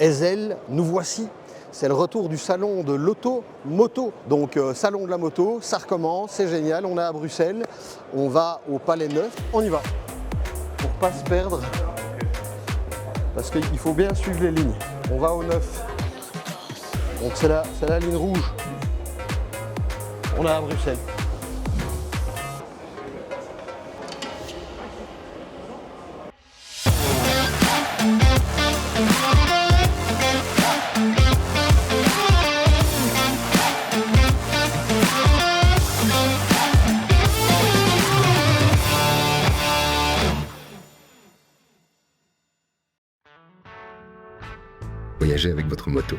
Ezel, nous voici. C'est le retour du salon de l'auto-moto. Donc salon de la moto, ça recommence, c'est génial. On est à Bruxelles, on va au Palais Neuf, on y va. Pour pas se perdre, parce qu'il faut bien suivre les lignes. On va au Neuf. Donc c'est la ligne rouge. On est à Bruxelles. Voyagez avec votre moto.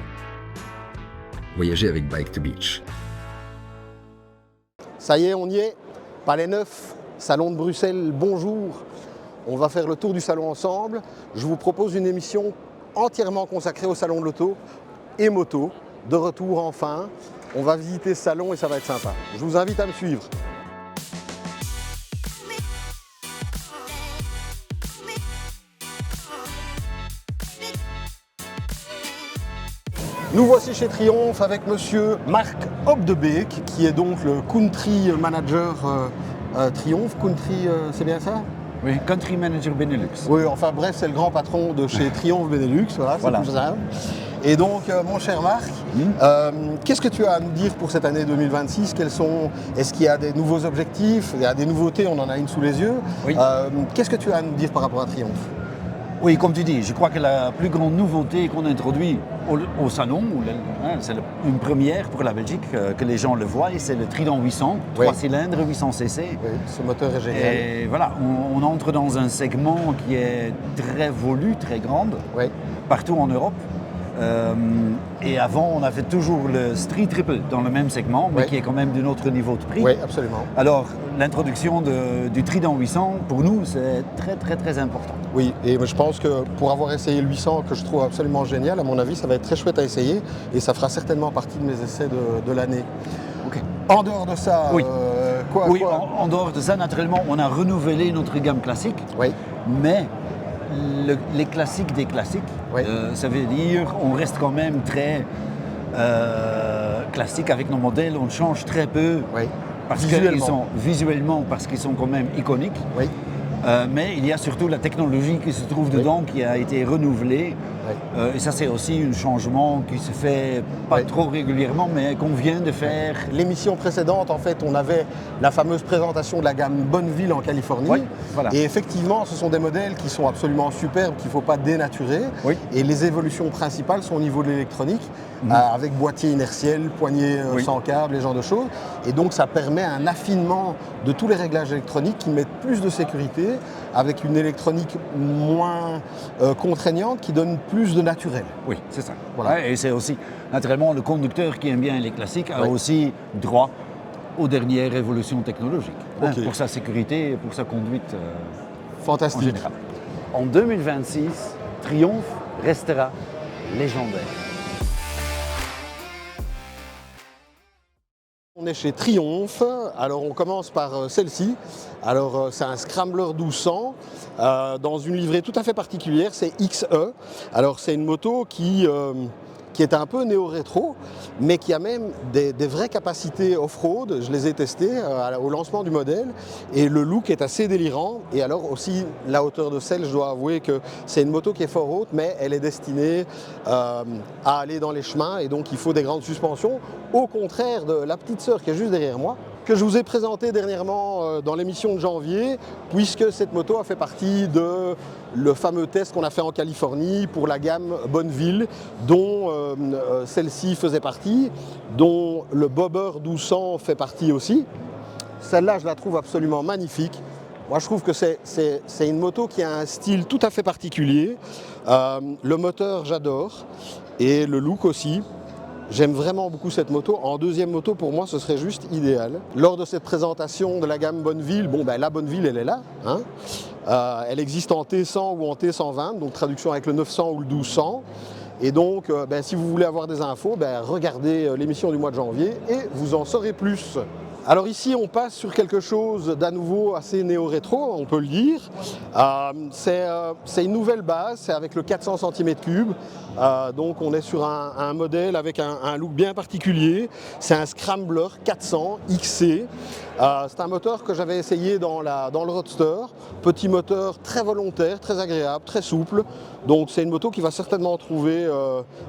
Voyagez avec Bike to Beach. Ça y est, on y est. Palais Neuf, salon de Bruxelles, bonjour. On va faire le tour du salon ensemble. Je vous propose une émission entièrement consacrée au salon de l'auto et moto. De retour enfin. On va visiter ce salon et ça va être sympa. Je vous invite à me suivre. Nous voici chez Triumph avec monsieur Marc Opdebeek, qui est donc le Country Manager Triumph. Country, c'est bien ça? Oui, Country Manager Benelux. Oui, enfin bref, c'est le grand patron de chez Triumph Benelux, voilà, c'est tout ça. Et donc, mon cher Marc, qu'est-ce que tu as à nous dire pour cette année 2026? Est-ce qu'il y a des nouveaux objectifs? Il y a des nouveautés, on en a une sous les yeux. Oui. Qu'est-ce que tu as à nous dire par rapport à Triumph? Oui, comme tu dis, je crois que la plus grande nouveauté qu'on introduit au salon, c'est une première pour la Belgique, que les gens le voient, c'est le Trident 800, 3 cylindres, 800 cc. Oui, ce moteur est génial. Et voilà, on entre dans un segment qui est très volu, très grand, partout en Europe. Et avant, on avait toujours le Street Triple dans le même segment, mais qui est quand même d'un autre niveau de prix. Oui, absolument. Alors, l'introduction du Trident 800, pour nous, c'est très, très, très important. Oui, et je pense que pour avoir essayé le 800, que je trouve absolument génial, à mon avis, ça va être très chouette à essayer, et ça fera certainement partie de mes essais de l'année. Okay. En dehors de ça, quoi? En dehors de ça, naturellement, on a renouvelé notre gamme classique, mais les classiques des classiques, ça veut dire on reste quand même très classique avec nos modèles, on change très peu parce qu'ils sont visuellement, parce qu'ils sont quand même iconiques. Mais il y a surtout la technologie qui se trouve dedans qui a été renouvelée. Et ça, c'est aussi un changement qui se fait pas trop régulièrement, mais qu'on vient de faire. L'émission précédente, en fait, on avait la fameuse présentation de la gamme Bonneville en Californie. Et effectivement, ce sont des modèles qui sont absolument superbes, qu'il ne faut pas dénaturer. Et les évolutions principales sont au niveau de l'électronique, avec boîtier inertiel, poignée sans câble, les genres de choses. Et donc, ça permet un affinement de tous les réglages électroniques qui mettent plus de sécurité, avec une électronique moins contraignante qui donne plus de naturel. Oui, c'est ça. Voilà. Et c'est aussi, naturellement, le conducteur qui aime bien les classiques a aussi droit aux dernières évolutions technologiques pour sa sécurité et pour sa conduite fantastique. En général. En 2026, Triumph restera légendaire. On est chez Triumph, alors on commence par celle-ci. Alors c'est un Scrambler 1200 dans une livrée tout à fait particulière, c'est XE. Alors c'est une moto qui est un peu néo-rétro, mais qui a même des vraies capacités off-road. Je les ai testées au lancement du modèle et le look est assez délirant. Et alors aussi la hauteur de selle, je dois avouer que c'est une moto qui est fort haute, mais elle est destinée à aller dans les chemins et donc il faut des grandes suspensions. Au contraire de la petite sœur qui est juste derrière moi, que je vous ai présenté dernièrement dans l'émission de janvier, puisque cette moto a fait partie de le fameux test qu'on a fait en Californie pour la gamme Bonneville, dont celle-ci faisait partie, dont le Bobber 1200 fait partie aussi. Celle-là, je la trouve absolument magnifique. Moi, je trouve que c'est une moto qui a un style tout à fait particulier. Le moteur, j'adore, et le look aussi. J'aime vraiment beaucoup cette moto. En deuxième moto, pour moi, ce serait juste idéal. Lors de cette présentation de la gamme Bonneville, la Bonneville, elle est là. Elle existe en T100 ou en T120, donc traduction avec le 900 ou le 1200. Et donc, si vous voulez avoir des infos, regardez l'émission du mois de janvier et vous en saurez plus. Alors ici, on passe sur quelque chose d'à nouveau assez néo-rétro, on peut le dire. C'est une nouvelle base, c'est avec le 400 cm3, Donc on est sur un modèle avec un look bien particulier. C'est un Scrambler 400 XC. C'est un moteur que j'avais essayé dans le Roadster. Petit moteur très volontaire, très agréable, très souple. Donc c'est une moto qui va certainement trouver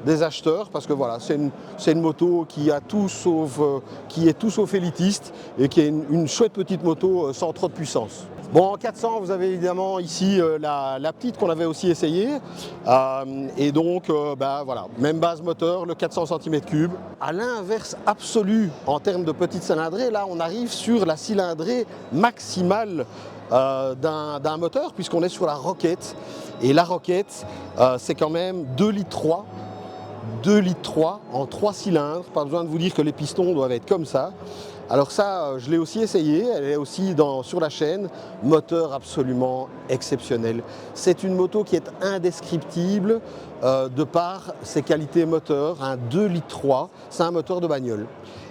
des acheteurs parce que voilà, c'est une moto qui est tout sauf élitiste et qui est une chouette petite moto sans trop de puissance. Bon, en 400, vous avez évidemment ici la petite qu'on avait aussi essayée. Et donc, voilà, même base moteur, le 400 cm3. À l'inverse absolu en termes de petite cylindrée, là on arrive sur la cylindrée maximale d'un moteur puisqu'on est sur la Rocket. Et la Rocket, c'est quand même 2,3 litres. 2,3 litres en 3 cylindres. Pas besoin de vous dire que les pistons doivent être comme ça. Alors ça, je l'ai aussi essayé, elle est aussi sur la chaîne, moteur absolument exceptionnel. C'est une moto qui est indescriptible de par ses qualités moteur, un 2,3 litres, c'est un moteur de bagnole.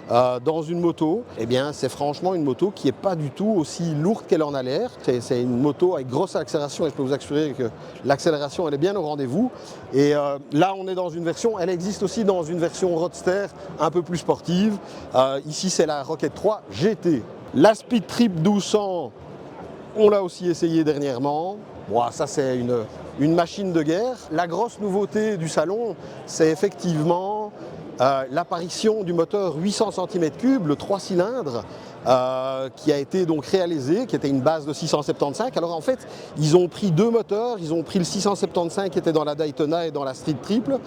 Dans une moto, eh bien, c'est franchement une moto qui n'est pas du tout aussi lourde qu'elle en a l'air. C'est une moto avec grosse accélération et je peux vous assurer que l'accélération elle est bien au rendez-vous. Et là on est dans une version, elle existe aussi dans une version Roadster un peu plus sportive. Ici c'est la Rocket 3 GT. La Speed Trip 1200, on l'a aussi essayé dernièrement. Bon, ça c'est une machine de guerre. La grosse nouveauté du salon, c'est effectivement l'apparition du moteur 800 cm3, le 3 cylindres, qui a été donc réalisé, qui était une base de 675. Alors en fait, ils ont pris deux moteurs, ils ont pris le 675 qui était dans la Daytona et dans la Street Triple.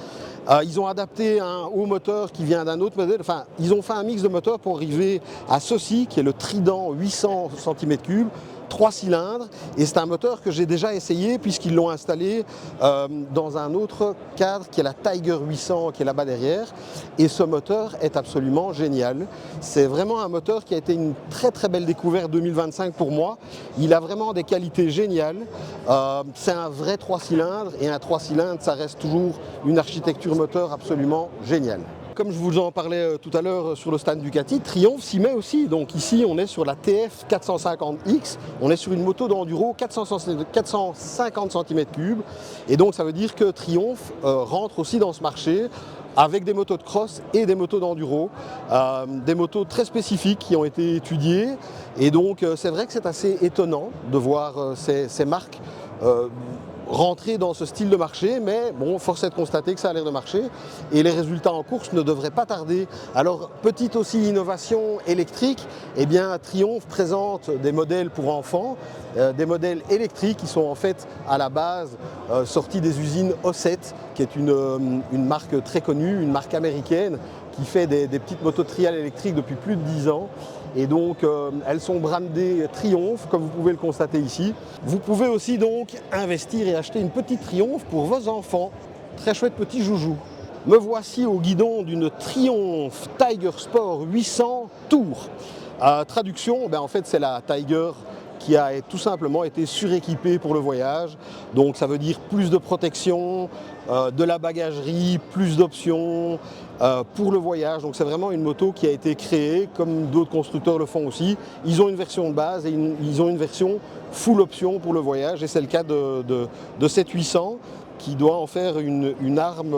Ils ont adapté un haut moteur qui vient d'un autre modèle, enfin ils ont fait un mix de moteurs pour arriver à ceci qui est le Trident 800 cm3. 3 cylindres et c'est un moteur que j'ai déjà essayé puisqu'ils l'ont installé dans un autre cadre qui est la Tiger 800 qui est là-bas derrière et ce moteur est absolument génial. C'est vraiment un moteur qui a été une très très belle découverte 2025 pour moi. Il a vraiment des qualités géniales. C'est un vrai 3 cylindres et un 3 cylindres ça reste toujours une architecture moteur absolument géniale. Comme je vous en parlais tout à l'heure sur le stand Ducati, Triumph s'y met aussi. Donc ici, on est sur la TF 450X. On est sur une moto d'enduro 450 cm3. Et donc, ça veut dire que Triumph rentre aussi dans ce marché avec des motos de cross et des motos d'enduro. Des motos très spécifiques qui ont été étudiées. Et donc, c'est vrai que c'est assez étonnant de voir ces marques rentrer dans ce style de marché, mais bon, force est de constater que ça a l'air de marcher et les résultats en course ne devraient pas tarder. Alors, petite aussi innovation électrique, eh bien Triumph présente des modèles pour enfants, des modèles électriques qui sont en fait à la base sortis des usines Osset, qui est une marque très connue, une marque américaine qui fait des petites motos de trial électriques depuis plus de 10 ans. Et donc elles sont brandées Triumph, comme vous pouvez le constater ici. Vous pouvez aussi donc investir et acheter une petite Triumph pour vos enfants. Très chouette petit joujou. Me voici au guidon d'une Triumph Tiger Sport 800 Tour. Traduction, en fait c'est la Tiger qui a tout simplement été suréquipée pour le voyage. Donc ça veut dire plus de protection, de la bagagerie, plus d'options pour le voyage. Donc c'est vraiment une moto qui a été créée, comme d'autres constructeurs le font aussi. Ils ont une version de base et ils ont une version full option pour le voyage. Et c'est le cas de cette 800 qui doit en faire une arme.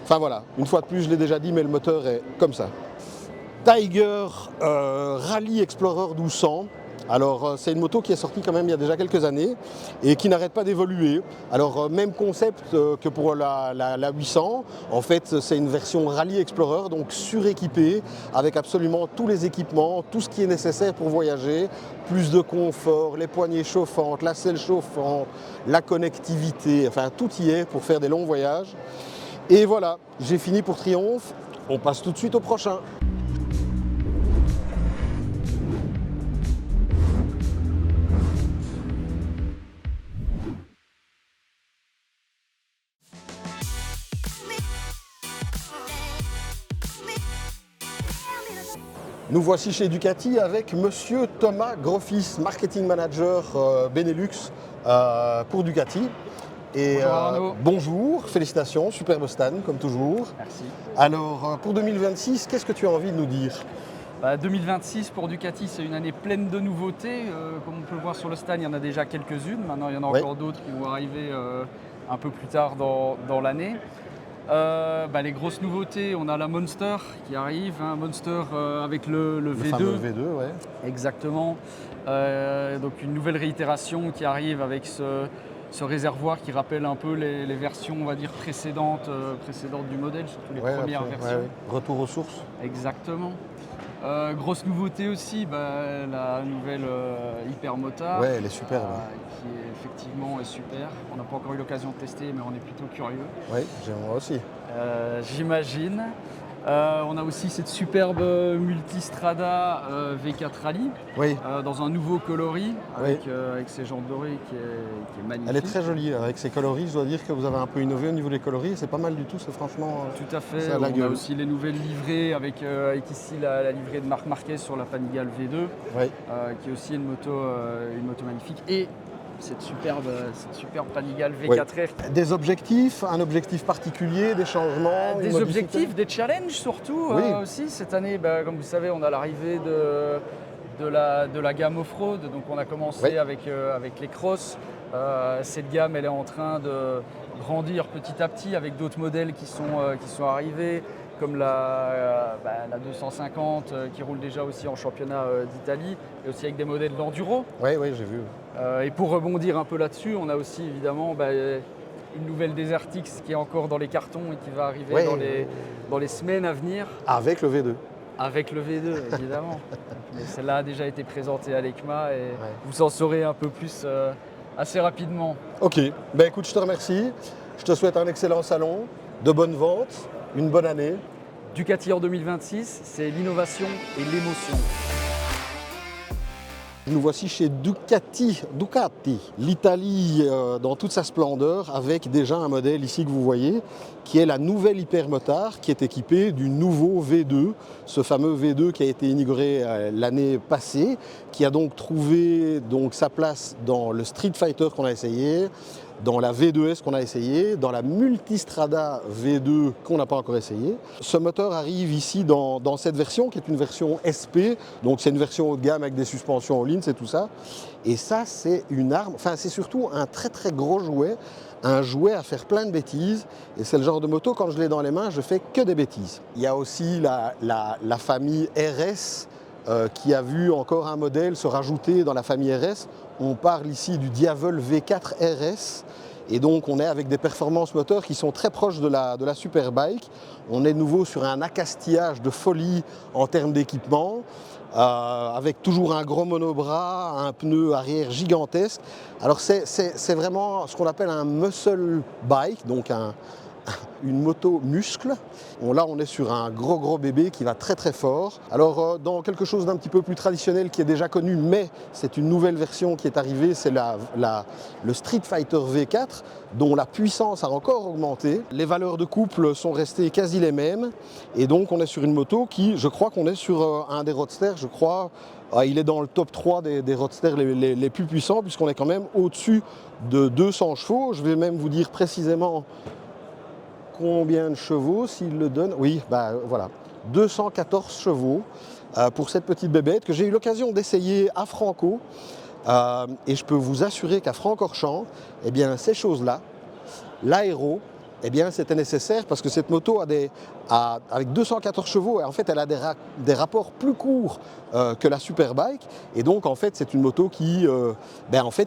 Enfin voilà, une fois de plus, je l'ai déjà dit, mais le moteur est comme ça. Tiger Rally Explorer 1200. Alors c'est une moto qui est sortie quand même il y a déjà quelques années et qui n'arrête pas d'évoluer. Alors même concept que pour la 800, en fait c'est une version Rally Explorer, donc suréquipée avec absolument tous les équipements, tout ce qui est nécessaire pour voyager, plus de confort, les poignées chauffantes, la selle chauffante, la connectivité, enfin tout y est pour faire des longs voyages. Et voilà, j'ai fini pour Triumph, on passe tout de suite au prochain. Nous voici chez Ducati avec monsieur Thomas Grofis, marketing manager Benelux pour Ducati. Et bonjour, félicitations, superbe stand comme toujours. Merci. Alors pour 2026, qu'est-ce que tu as envie de nous dire ? 2026 pour Ducati, c'est une année pleine de nouveautés. Comme on peut le voir sur le stand, il y en a déjà quelques-unes. Maintenant, il y en a encore d'autres qui vont arriver un peu plus tard dans l'année. Les grosses nouveautés, on a la Monster qui arrive, hein, Monster avec le V2. Fameux V2, ouais. Exactement. Donc une nouvelle réitération qui arrive avec ce réservoir qui rappelle un peu les versions, on va dire, précédentes du modèle, surtout les premières versions. Ouais. Retour aux sources. Exactement. Grosse nouveauté aussi, la nouvelle Hypermotard. Ouais, elle est superbe. Qui effectivement est super. On n'a pas encore eu l'occasion de tester, mais on est plutôt curieux. Oui, moi aussi. J'imagine. On a aussi cette superbe Multistrada V4 Rally dans un nouveau coloris avec ses jantes dorées qui est magnifique. Elle est très jolie avec ses coloris. Je dois dire que vous avez un peu innové au niveau des coloris. C'est pas mal du tout, c'est franchement. Tout à fait. On a aussi les nouvelles livrées avec ici la livrée de Marc Marquez sur la Panigale V2 qui est aussi une moto magnifique. Et cette superbe Panigale V4R. Des objectifs, un objectif particulier, des changements, des objectifs, des challenges surtout aussi. Cette année, comme vous savez, on a l'arrivée de la gamme off-road. Donc on a commencé avec les crosses. Cette gamme, elle est en train de grandir petit à petit avec d'autres modèles qui sont arrivés, comme la 250 qui roule déjà aussi en championnat d'Italie, et aussi avec des modèles d'enduro. Oui, j'ai vu. Et pour rebondir un peu là-dessus, on a aussi évidemment une nouvelle Desert X qui est encore dans les cartons et qui va arriver dans les semaines à venir. Avec le V2. Avec le V2, évidemment. Mais celle-là a déjà été présentée à l'EICMA et vous en saurez un peu plus assez rapidement. Ok, écoute, je te remercie. Je te souhaite un excellent salon, de bonnes ventes, une bonne année. Ducati en 2026, c'est l'innovation et l'émotion. Nous voici chez Ducati, l'Italie dans toute sa splendeur, avec déjà un modèle ici que vous voyez, qui est la nouvelle Hypermotard, qui est équipée du nouveau V2, ce fameux V2 qui a été inauguré l'année passée, qui a donc trouvé sa place dans le Street Fighter qu'on a essayé, dans la V2S qu'on a essayé, dans la Multistrada V2 qu'on n'a pas encore essayé. Ce moteur arrive ici dans cette version qui est une version SP, donc c'est une version haut de gamme avec des suspensions en ligne, c'est tout ça. Et ça, c'est une arme, enfin c'est surtout un très très gros jouet, un jouet à faire plein de bêtises. Et c'est le genre de moto, quand je l'ai dans les mains, je fais que des bêtises. Il y a aussi la famille RS, qui a vu encore un modèle se rajouter dans la famille RS. On parle ici du Diavel V4 RS. Et donc on est avec des performances moteurs qui sont très proches de la Superbike. On est de nouveau sur un accastillage de folie en termes d'équipement, avec toujours un gros monobras, un pneu arrière gigantesque. Alors c'est vraiment ce qu'on appelle un muscle bike, donc une moto muscle. Là, on est sur un gros bébé qui va très très fort. Alors, dans quelque chose d'un petit peu plus traditionnel qui est déjà connu, mais c'est une nouvelle version qui est arrivée, c'est le Street Fighter V4, dont la puissance a encore augmenté. Les valeurs de couple sont restées quasi les mêmes. Et donc, on est sur une moto qui, je crois qu'on est sur un des roadsters, je crois, il est dans le top 3 des roadsters les plus puissants, puisqu'on est quand même au-dessus de 200 chevaux. Je vais même vous dire précisément combien de chevaux s'il le donne. Oui, voilà, 214 chevaux pour cette petite bébête que j'ai eu l'occasion d'essayer à Franco. Et je peux vous assurer qu'à Francorchamps, eh bien, ces choses-là, l'aéro, eh bien, c'était nécessaire parce que cette moto avec 214 chevaux, en fait, elle a des rapports plus courts que la Superbike. Et donc, en fait, c'est une moto qui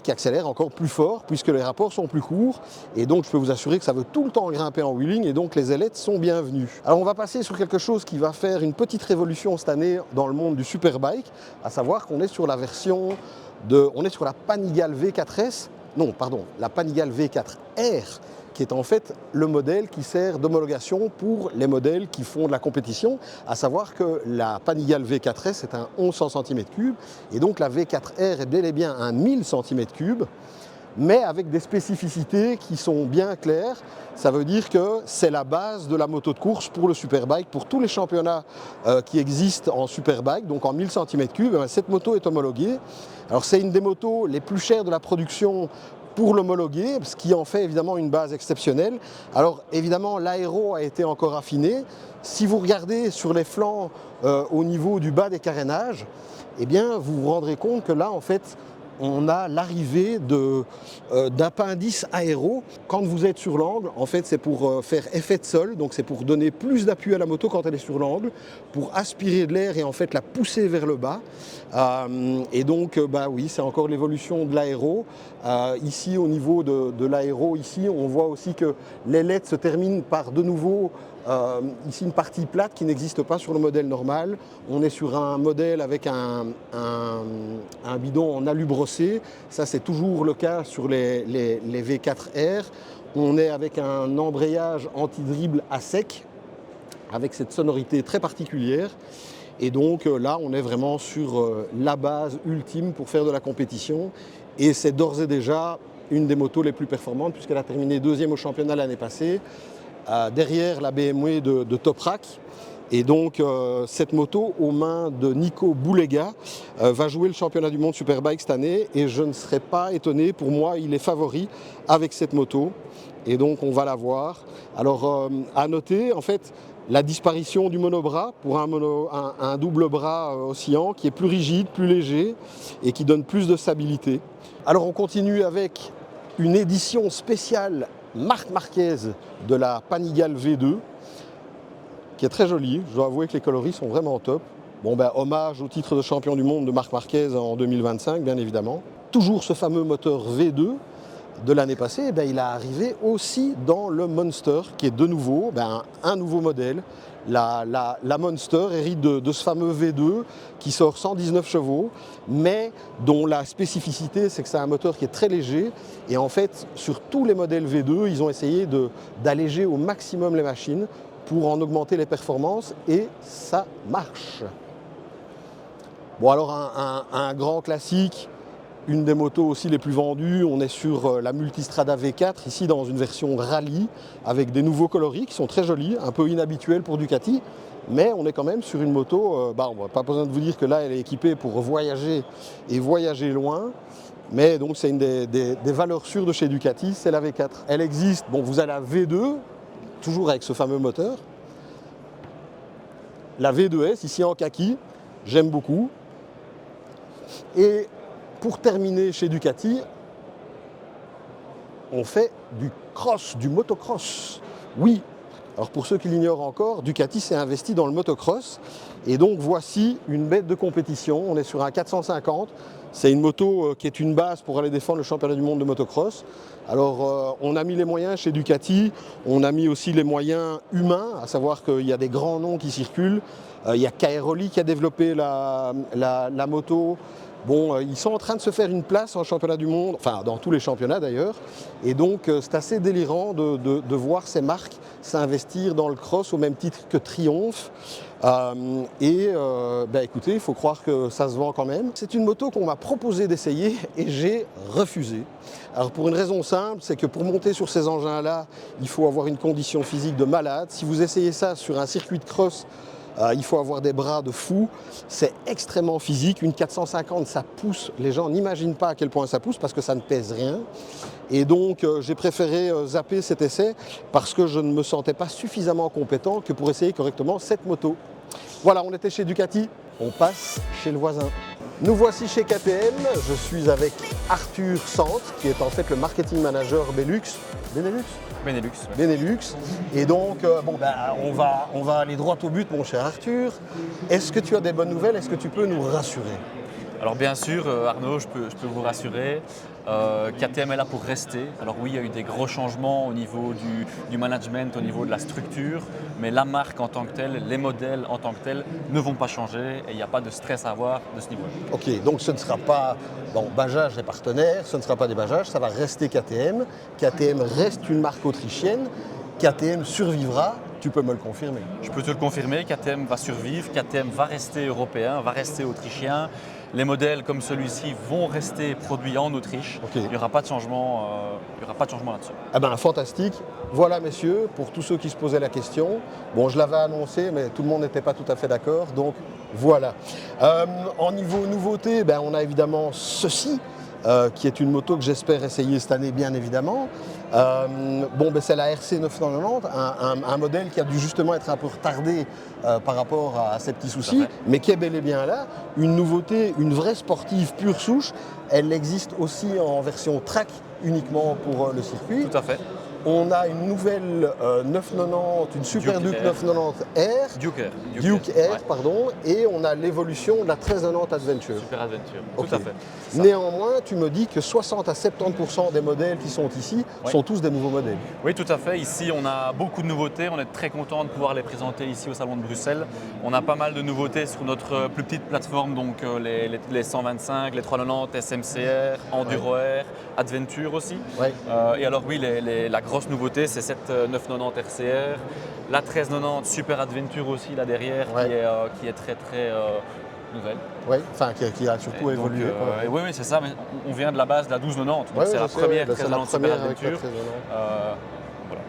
accélère encore plus fort puisque les rapports sont plus courts. Et donc, je peux vous assurer que ça veut tout le temps grimper en wheeling et donc les ailettes sont bienvenues. Alors, on va passer sur quelque chose qui va faire une petite révolution cette année dans le monde du Superbike, à savoir qu'on est sur la version on est sur la Panigale V4S, non, pardon, la Panigale V4R, qui est en fait le modèle qui sert d'homologation pour les modèles qui font de la compétition, à savoir que la Panigale V4S est un 1100 cm3 et donc la V4R est bel et bien un 1000 cm3, mais avec des spécificités qui sont bien claires. Ça veut dire que c'est la base de la moto de course pour le Superbike, pour tous les championnats qui existent en Superbike, donc en 1000 cm3, cette moto est homologuée. Alors c'est une des motos les plus chères de la production pour l'homologuer, ce qui en fait évidemment une base exceptionnelle. Alors évidemment, l'aéro a été encore affiné. Si vous regardez sur les flancs au niveau du bas des carénages, eh bien vous vous rendrez compte que là en fait, on a l'arrivée d'appendices aéro. Quand vous êtes sur l'angle, en fait, c'est pour faire effet de sol, donc c'est pour donner plus d'appui à la moto quand elle est sur l'angle, pour aspirer de l'air et en fait la pousser vers le bas. Et donc, oui, c'est encore l'évolution de l'aéro. Ici, au niveau de l'aéro, ici, on voit aussi que l'ailette se termine par de nouveau ici une partie plate qui n'existe pas sur le modèle normal. On est sur un modèle avec un bidon en alu brossé. Ça, c'est toujours le cas sur les V4R. On est avec un embrayage anti-dribble à sec, avec cette sonorité très particulière. Et donc là, on est vraiment sur la base ultime pour faire de la compétition. Et c'est d'ores et déjà une des motos les plus performantes, puisqu'elle a terminé 2e au championnat l'année passée, derrière la BMW de Toprak. Et donc cette moto, aux mains de Nico Boulega, va jouer le championnat du monde Superbike cette année. Et je ne serais pas étonné, pour moi, il est favori avec cette moto. Et donc on va la voir. Alors à noter, en fait, la disparition du monobras pour un double bras oscillant qui est plus rigide, plus léger et qui donne plus de stabilité. Alors on continue avec une édition spéciale Marc Marquez de la Panigale V2 qui est très jolie. Je dois avouer que les coloris sont vraiment top. Bon, hommage au titre de champion du monde de Marc Marquez en 2025, bien évidemment. Toujours ce fameux moteur V2 de l'année passée, il est arrivé aussi dans le Monster, qui est de nouveau un nouveau modèle. La Monster hérite de ce fameux V2 qui sort 119 chevaux, mais dont la spécificité, c'est que c'est un moteur qui est très léger. Et en fait, sur tous les modèles V2, ils ont essayé d'alléger au maximum les machines pour en augmenter les performances, et ça marche. Bon, alors un grand classique, une des motos aussi les plus vendues, on est sur la Multistrada V4, ici dans une version rallye, avec des nouveaux coloris qui sont très jolis, un peu inhabituels pour Ducati, mais on est quand même sur une moto, on n'a pas besoin de vous dire que là elle est équipée pour voyager et voyager loin, mais donc c'est une des valeurs sûres de chez Ducati, c'est la V4. Elle existe, vous avez la V2, toujours avec ce fameux moteur, la V2S, ici en kaki, j'aime beaucoup, et pour terminer chez Ducati, on fait du cross, du motocross. Oui, alors pour ceux qui l'ignorent encore, Ducati s'est investi dans le motocross. Et donc voici une bête de compétition. On est sur un 450. C'est une moto qui est une base pour aller défendre le championnat du monde de motocross. Alors on a mis les moyens chez Ducati, on a mis aussi les moyens humains, à savoir qu'il y a des grands noms qui circulent. Il y a Cairoli qui a développé la moto. Ils sont en train de se faire une place en championnat du monde, enfin dans tous les championnats d'ailleurs, et donc c'est assez délirant de voir ces marques s'investir dans le cross au même titre que Triumph. Écoutez, il faut croire que ça se vend quand même. C'est une moto qu'on m'a proposé d'essayer et j'ai refusé. Alors pour une raison simple, c'est que pour monter sur ces engins-là, il faut avoir une condition physique de malade. Si vous essayez ça sur un circuit de cross, il faut avoir des bras de fou, c'est extrêmement physique. Une 450, ça pousse, les gens n'imaginent pas à quel point ça pousse parce que ça ne pèse rien. Et donc j'ai préféré zapper cet essai parce que je ne me sentais pas suffisamment compétent que pour essayer correctement cette moto. Voilà, on était chez Ducati, on passe chez le voisin. Nous voici chez KTM, je suis avec Arthur Sante, qui est en fait le marketing manager Benelux. Et donc, on va aller droit au but, mon cher Arthur. Est-ce que tu as des bonnes nouvelles? Est-ce que tu peux nous rassurer? Alors bien sûr, Arnaud, je peux vous rassurer. KTM est là pour rester. Alors oui, il y a eu des gros changements au niveau du management, au niveau de la structure, mais la marque en tant que telle, les modèles en tant que tels ne vont pas changer et il n'y a pas de stress à avoir de ce niveau-là. Ok, donc ce ne sera pas Bajaj et partenaires, ce ne sera pas des Bajaj, ça va rester KTM. KTM reste une marque autrichienne. KTM survivra, tu peux me le confirmer? Je peux te le confirmer, KTM va survivre, KTM va rester européen, va rester autrichien. Les modèles comme celui-ci vont rester produits en Autriche. Okay. Il n'y aura pas de changement, là-dessus. Fantastique. Voilà, messieurs, pour tous ceux qui se posaient la question. Je l'avais annoncé, mais tout le monde n'était pas tout à fait d'accord. Donc, voilà. En niveau nouveauté, on a évidemment ceci, qui est une moto que j'espère essayer cette année, bien évidemment. C'est la RC 990, un modèle qui a dû justement être un peu retardé par rapport à ces petits soucis, mais qui est bel et bien là. Une nouveauté, une vraie sportive pure souche. Elle existe aussi en version track uniquement pour le circuit. Tout à fait. On a une nouvelle 990, une Super Duke 990R. Duke Air, pardon. Et on a l'évolution de la 1390 Adventure. Super Adventure, okay. tout à fait. Néanmoins, tu me dis que 60 à 70% des modèles qui sont ici sont tous des nouveaux modèles. Oui, tout à fait. Ici, on a beaucoup de nouveautés. On est très content de pouvoir les présenter ici au Salon de Bruxelles. On a pas mal de nouveautés sur notre plus petite plateforme, donc les 125, les 390, SMCR, Enduro Air, Adventure aussi. Et alors oui, la grosse nouveauté, c'est cette 990 RCR, la 1390 Super Adventure aussi là derrière, qui est très nouvelle. Oui, enfin qui a surtout évolué. Oui, c'est ça, mais on vient de la base de la 1290, donc c'est la première 1390 Super Adventure. Voilà.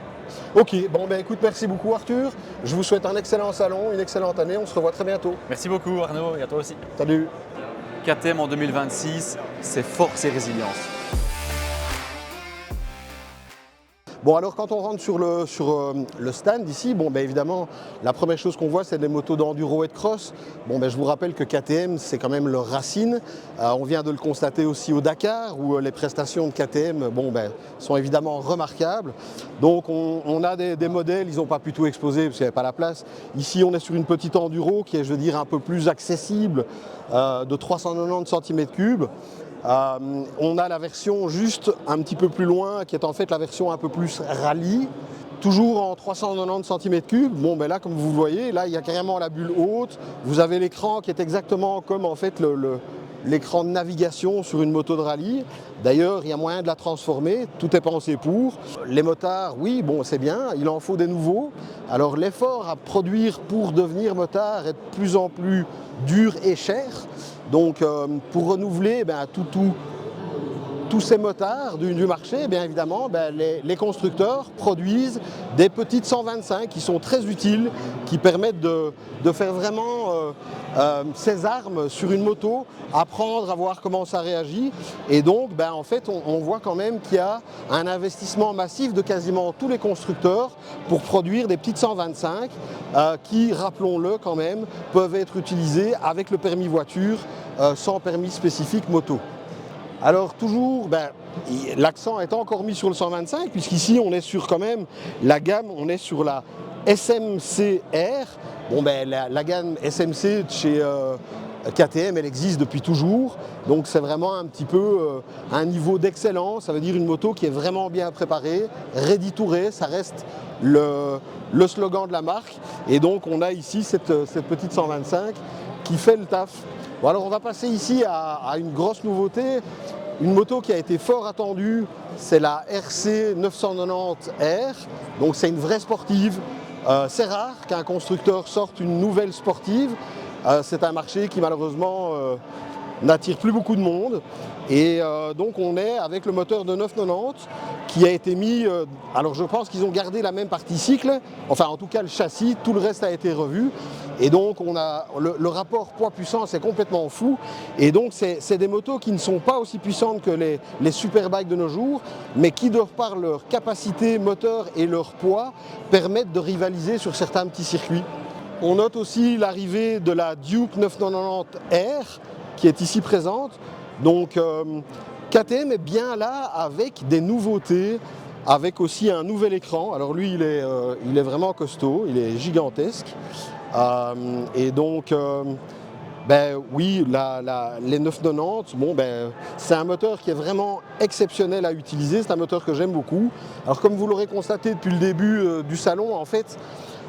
Ok, écoute, merci beaucoup Arthur. Je vous souhaite un excellent salon, une excellente année, on se revoit très bientôt. Merci beaucoup Arnaud, et à toi aussi. Salut. KTM en 2026, c'est force et résilience. Bon, alors quand on rentre sur le stand ici, évidemment, la première chose qu'on voit, c'est des motos d'enduro et de cross. Je vous rappelle que KTM, c'est quand même leur racine. On vient de le constater aussi au Dakar, où les prestations de KTM sont évidemment remarquables. Donc on a des modèles, ils n'ont pas pu tout exposer parce qu'il n'y avait pas la place. Ici, on est sur une petite enduro qui est, je veux dire, un peu plus accessible, de 390 cm3. On a la version juste un petit peu plus loin, qui est en fait la version un peu plus rallye, toujours en 390 cm3. Là, comme vous le voyez, là, il y a carrément la bulle haute. Vous avez l'écran qui est exactement comme en fait l'écran de navigation sur une moto de rallye. D'ailleurs, il y a moyen de la transformer, tout est pensé pour. Les motards, oui, c'est bien, il en faut des nouveaux. Alors l'effort à produire pour devenir motard est de plus en plus dur et cher. Donc pour renouveler tous ces motards du marché, bien évidemment, les constructeurs produisent des petites 125 qui sont très utiles, qui permettent de faire vraiment ses armes sur une moto, apprendre à voir comment ça réagit. Et donc, en fait, on voit quand même qu'il y a un investissement massif de quasiment tous les constructeurs pour produire des petites 125 qui, rappelons-le quand même, peuvent être utilisées avec le permis voiture sans permis spécifique moto. Alors toujours, l'accent est encore mis sur le 125, puisqu'ici on est sur quand même la gamme, on est sur la SMCR. La gamme SMC de chez KTM, elle existe depuis toujours, donc c'est vraiment un petit peu un niveau d'excellence. Ça veut dire une moto qui est vraiment bien préparée, ready to race, ça reste le slogan de la marque. Et donc on a ici cette petite 125 qui fait le taf. Bon, alors on va passer ici à une grosse nouveauté, une moto qui a été fort attendue, c'est la RC 990R, donc c'est une vraie sportive. C'est rare qu'un constructeur sorte une nouvelle sportive, c'est un marché qui malheureusement n'attire plus beaucoup de monde. Et donc on est avec le moteur de 990 qui a été mis, alors je pense qu'ils ont gardé la même partie cycle, enfin en tout cas le châssis, tout le reste a été revu. Et donc on a le rapport poids-puissance est complètement fou. Et donc c'est des motos qui ne sont pas aussi puissantes que les superbikes de nos jours, mais qui de par leur capacité moteur et leur poids permettent de rivaliser sur certains petits circuits. On note aussi l'arrivée de la Duke 990R qui est ici présente. Donc KTM est bien là avec des nouveautés, avec aussi un nouvel écran. Alors lui il est vraiment costaud, il est gigantesque. Et donc oui, les 990, c'est un moteur qui est vraiment exceptionnel à utiliser, c'est un moteur que j'aime beaucoup. Alors comme vous l'aurez constaté depuis le début du salon, en fait,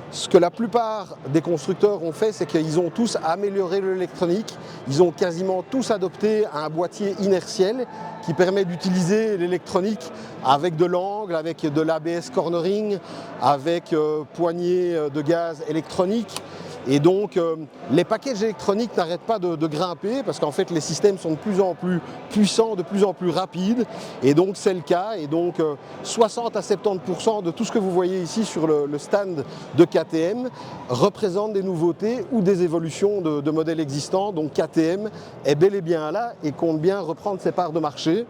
ce que la plupart des constructeurs ont fait, c'est qu'ils ont tous amélioré l'électronique. Ils ont quasiment tous adopté un boîtier inertiel qui permet d'utiliser l'électronique avec de l'angle, avec de l'ABS cornering, avec poignée de gaz électronique. Et donc les packages électroniques n'arrêtent pas de grimper parce qu'en fait les systèmes sont de plus en plus puissants, de plus en plus rapides. Et donc c'est le cas. Et donc 60 à 70% de tout ce que vous voyez ici sur le stand de KTM représente des nouveautés ou des évolutions de modèles existants. Donc KTM est bel et bien là et compte bien reprendre ses parts de marché.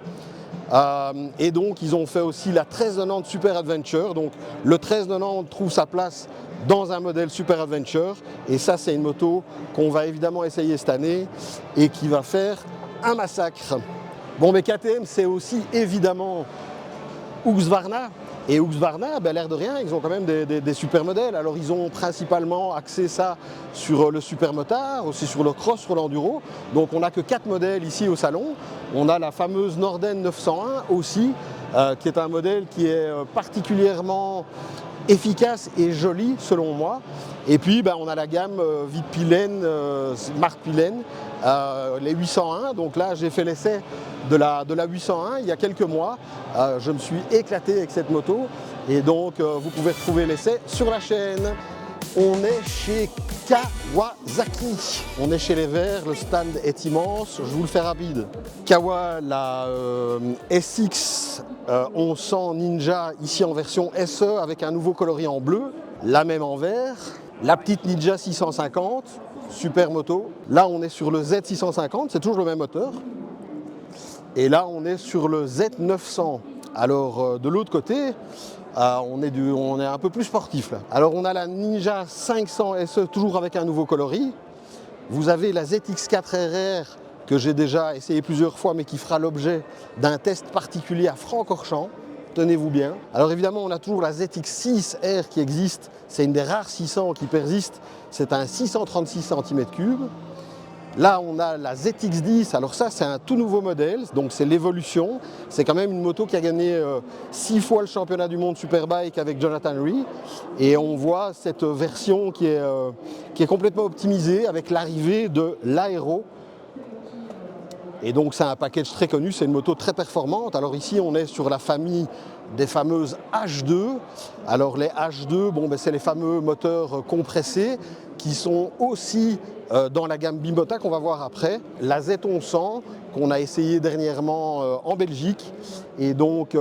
Et donc ils ont fait aussi la 1390 Super Adventure. Donc le 1390 trouve sa place dans un modèle Super Adventure. Et ça, c'est une moto qu'on va évidemment essayer cette année et qui va faire un massacre. Bon, mais KTM, c'est aussi évidemment Husqvarna. Et Husqvarna, l'air de rien, ils ont quand même des super modèles. Alors ils ont principalement axé ça sur le super motard, aussi sur le cross, sur l'enduro. Donc on n'a que 4 modèles ici au salon. On a la fameuse Norden 901 aussi, qui est un modèle qui est particulièrement efficace et joli selon moi. Et puis on a la gamme Vitpilen, Mark Pilen, les 801. Donc là j'ai fait l'essai de la 801 il y a quelques mois. Je me suis éclaté avec cette moto et donc vous pouvez retrouver l'essai sur la chaîne. On est chez Kawasaki, on est chez les Verts, le stand est immense, je vous le fais rapide. Kawa, la SX 1100 Ninja, ici en version SE avec un nouveau coloris en bleu, la même en vert, la petite Ninja 650, super moto. Là on est sur le Z650, c'est toujours le même moteur. Et là on est sur le Z900. Alors de l'autre côté, on est un peu plus sportif là. Alors on a la Ninja 500 SE toujours avec un nouveau coloris. Vous avez la ZX4 RR que j'ai déjà essayé plusieurs fois mais qui fera l'objet d'un test particulier à Francorchamps. Tenez-vous bien. Alors évidemment on a toujours la ZX6R qui existe. C'est une des rares 600 qui persiste. C'est un 636 cm3. Là, on a la ZX10, alors ça, c'est un tout nouveau modèle, donc c'est l'évolution. C'est quand même une moto qui a gagné 6 fois le championnat du monde Superbike avec Jonathan Rea. Et on voit cette version qui est complètement optimisée avec l'arrivée de l'Aero. Et donc, c'est un package très connu, c'est une moto très performante. Alors ici, on est sur la famille des fameuses H2. Alors les H2, c'est les fameux moteurs compressés qui sont aussi dans la gamme Bimota qu'on va voir après. La Z1100 qu'on a essayé dernièrement en Belgique. Et donc,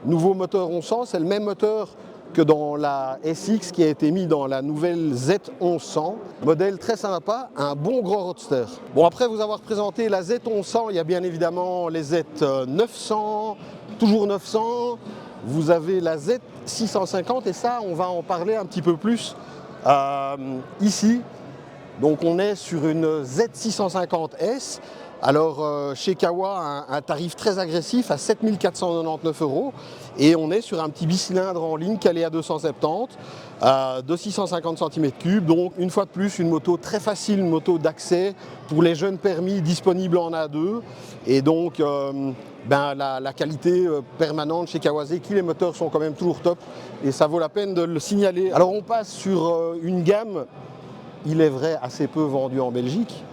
nouveau moteur 1100, c'est le même moteur que dans la SX qui a été mis dans la nouvelle Z1100. Modèle très sympa, un bon gros roadster. Bon, après vous avoir présenté la Z1100, il y a bien évidemment les Z900, toujours 900. Vous avez la Z650 et ça, on va en parler un petit peu plus ici. Donc on est sur une Z650S. Alors chez Kawa, un tarif très agressif à 7 499 € et on est sur un petit bicylindre en ligne calé à 270 de 650 cm3. Donc une fois de plus, une moto très facile, une moto d'accès pour les jeunes permis disponible en A2 et donc la qualité permanente chez Kawasaki, les moteurs sont quand même toujours top et ça vaut la peine de le signaler. Alors on passe sur une gamme, il est vrai, assez peu vendue en Belgique.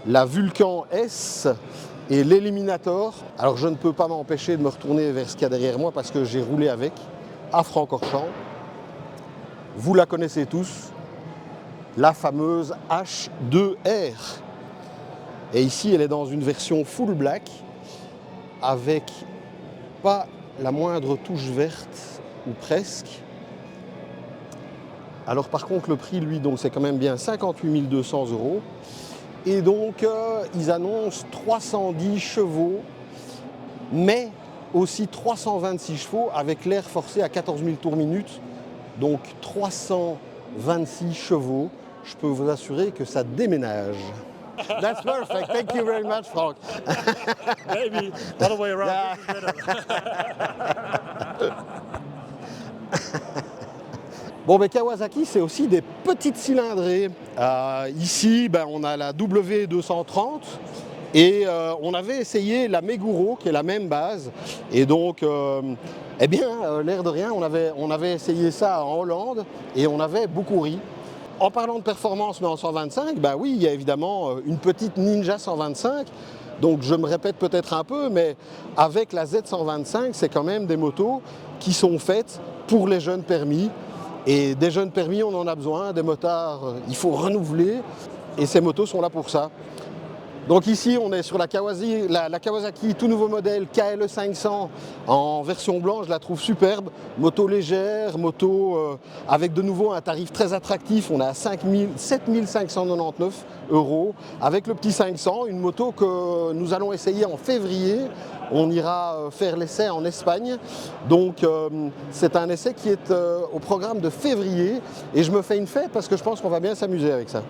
La Vulcan S et l'Eliminator. Alors je ne peux pas m'empêcher de me retourner vers ce qu'il y a derrière moi parce que j'ai roulé avec à Francorchamps. Vous la connaissez tous, la fameuse H2R. Et ici elle est dans une version full black avec pas la moindre touche verte ou presque. Alors par contre le prix lui donc c'est quand même bien 58 200 €. Et donc, ils annoncent 310 chevaux, mais aussi 326 chevaux avec l'air forcé à 14 000 tours minute. Donc 326 chevaux, je peux vous assurer que ça déménage. That's perfect. Thank you very much, Frank. Maybe the other way around. Bon, mais Kawasaki, c'est aussi des petites cylindrées. Ici, on a la W230 et on avait essayé la Meguro, qui est la même base. Et donc, l'air de rien, on avait essayé ça en Hollande et on avait beaucoup ri. En parlant de performance, mais en 125, oui, il y a évidemment une petite Ninja 125. Donc je me répète peut-être un peu, mais avec la Z125, c'est quand même des motos qui sont faites pour les jeunes permis. Et des jeunes permis, on en a besoin, des motards, il faut renouveler, et ces motos sont là pour ça. Donc ici, on est sur la Kawasaki tout nouveau modèle KLE 500 en version blanche. Je la trouve superbe. Moto légère, moto avec de nouveau un tarif très attractif. On est à 7 599 € avec le petit 500. Une moto que nous allons essayer en février. On ira faire l'essai en Espagne. Donc c'est un essai qui est au programme de février. Et je me fais une fête parce que je pense qu'on va bien s'amuser avec ça.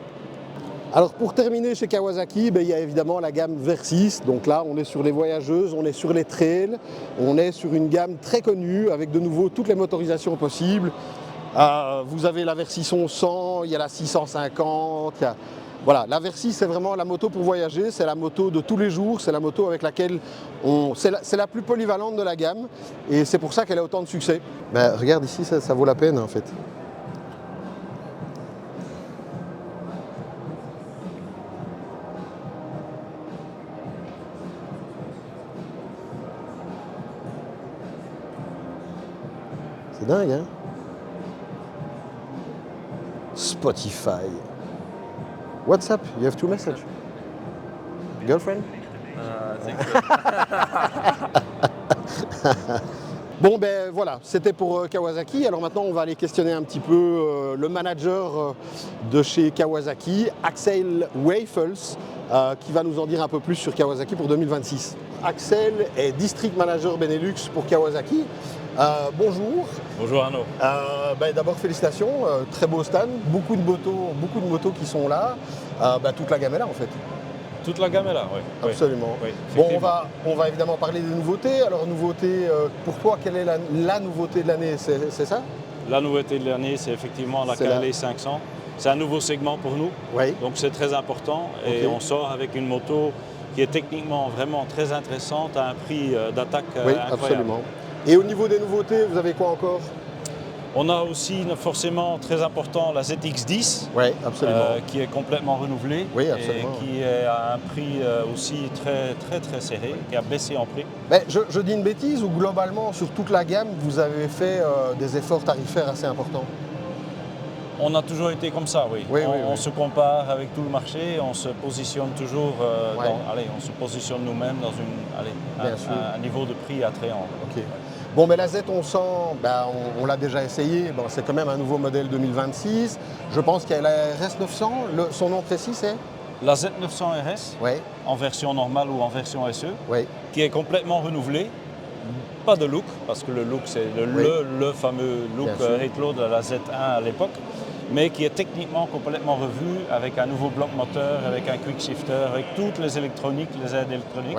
Alors pour terminer chez Kawasaki, il y a évidemment la gamme Versys. Donc là, on est sur les voyageuses, on est sur les trails, on est sur une gamme très connue avec de nouveau toutes les motorisations possibles. Vous avez la Versys 100, il y a la 650. Voilà, la Versys, c'est vraiment la moto pour voyager, c'est la moto de tous les jours, c'est la moto avec laquelle c'est la plus polyvalente de la gamme et c'est pour ça qu'elle a autant de succès. Regarde ici, ça vaut la peine en fait. C'est dingue, hein? Spotify. What's up? You have two messages? Girlfriend? I think so. Bon ben voilà, c'était pour Kawasaki. Alors maintenant on va aller questionner un petit peu le manager de chez Kawasaki, Axel Weifels, qui va nous en dire un peu plus sur Kawasaki pour 2026. Axel est District Manager Benelux pour Kawasaki. Bonjour. Bonjour Arnaud. D'abord félicitations, très beau stand, beaucoup de motos qui sont là. Toute la gamme est là en fait. Toute la gamme est là, oui. Absolument. Oui, bon, on va évidemment parler des nouveautés. Alors nouveauté, pour toi, quelle est la nouveauté de l'année? C'est ça? La nouveauté de l'année, c'est effectivement la KLE 500. C'est un nouveau segment pour nous, donc c'est très important. Et on sort avec une moto qui est techniquement vraiment très intéressante à un prix d'attaque incroyable. Absolument. Et au niveau des nouveautés, vous avez quoi encore? On a aussi forcément très important la ZX10, qui est complètement renouvelée et qui est à un prix aussi très serré, qui a baissé en prix. Je dis une bêtise ou globalement sur toute la gamme, vous avez fait des efforts tarifaires assez importants? On a toujours été comme ça, oui. On se compare avec tout le marché, on se positionne toujours, on se positionne nous-mêmes dans un niveau de prix attrayant. Okay. Bon, mais la Z1100, on l'a déjà essayé, c'est quand même un nouveau modèle 2026. Je pense qu'il y a la RS 900, son nom précis c'est? La Z900 RS, en version normale ou en version SE, qui est complètement renouvelée. Pas de look, parce que le look c'est le fameux look rétro de la Z1 à l'époque, mais qui est techniquement complètement revu avec un nouveau bloc moteur, avec un quick shifter, avec toutes les électroniques, les aides électroniques.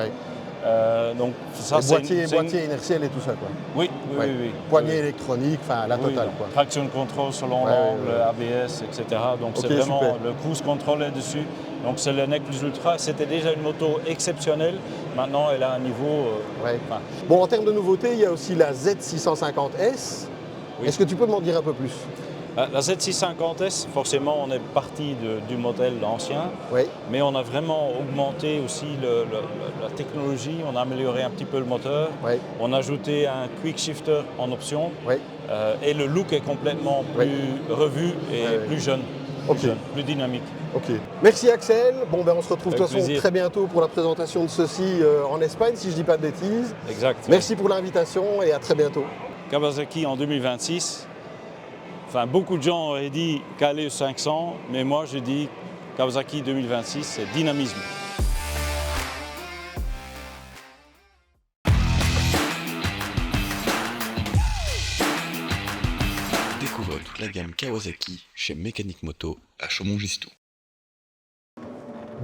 Donc ça, boîtier inertiel et tout ça quoi. Oui. Poignée électronique, enfin la totale quoi. Traction control selon l'angle, ABS, etc. Donc c'est vraiment le cruise control est dessus. Donc c'est le NEC Plus Ultra. C'était déjà une moto exceptionnelle. Maintenant elle a un niveau. Bon, en termes de nouveautés, il y a aussi la Z650S. Est-ce que tu peux m'en dire un peu plus? La Z650S, forcément, on est parti du modèle ancien, mais on a vraiment augmenté aussi la technologie, on a amélioré un petit peu le moteur, on a ajouté un quick shifter en option, et le look est complètement plus revu et plus jeune, plus dynamique. Merci Axel. Bon, on se retrouve de toute façon très bientôt pour la présentation de ceci en Espagne, si je ne dis pas de bêtises. Exact. Merci pour l'invitation et à très bientôt. Kawasaki en 2026. Enfin, beaucoup de gens auraient dit KLE 500, mais moi je dis Kawasaki 2026, c'est dynamisme. Découvre toute la gamme Kawasaki chez Mécanique Moto à Chaumont-Gistoux.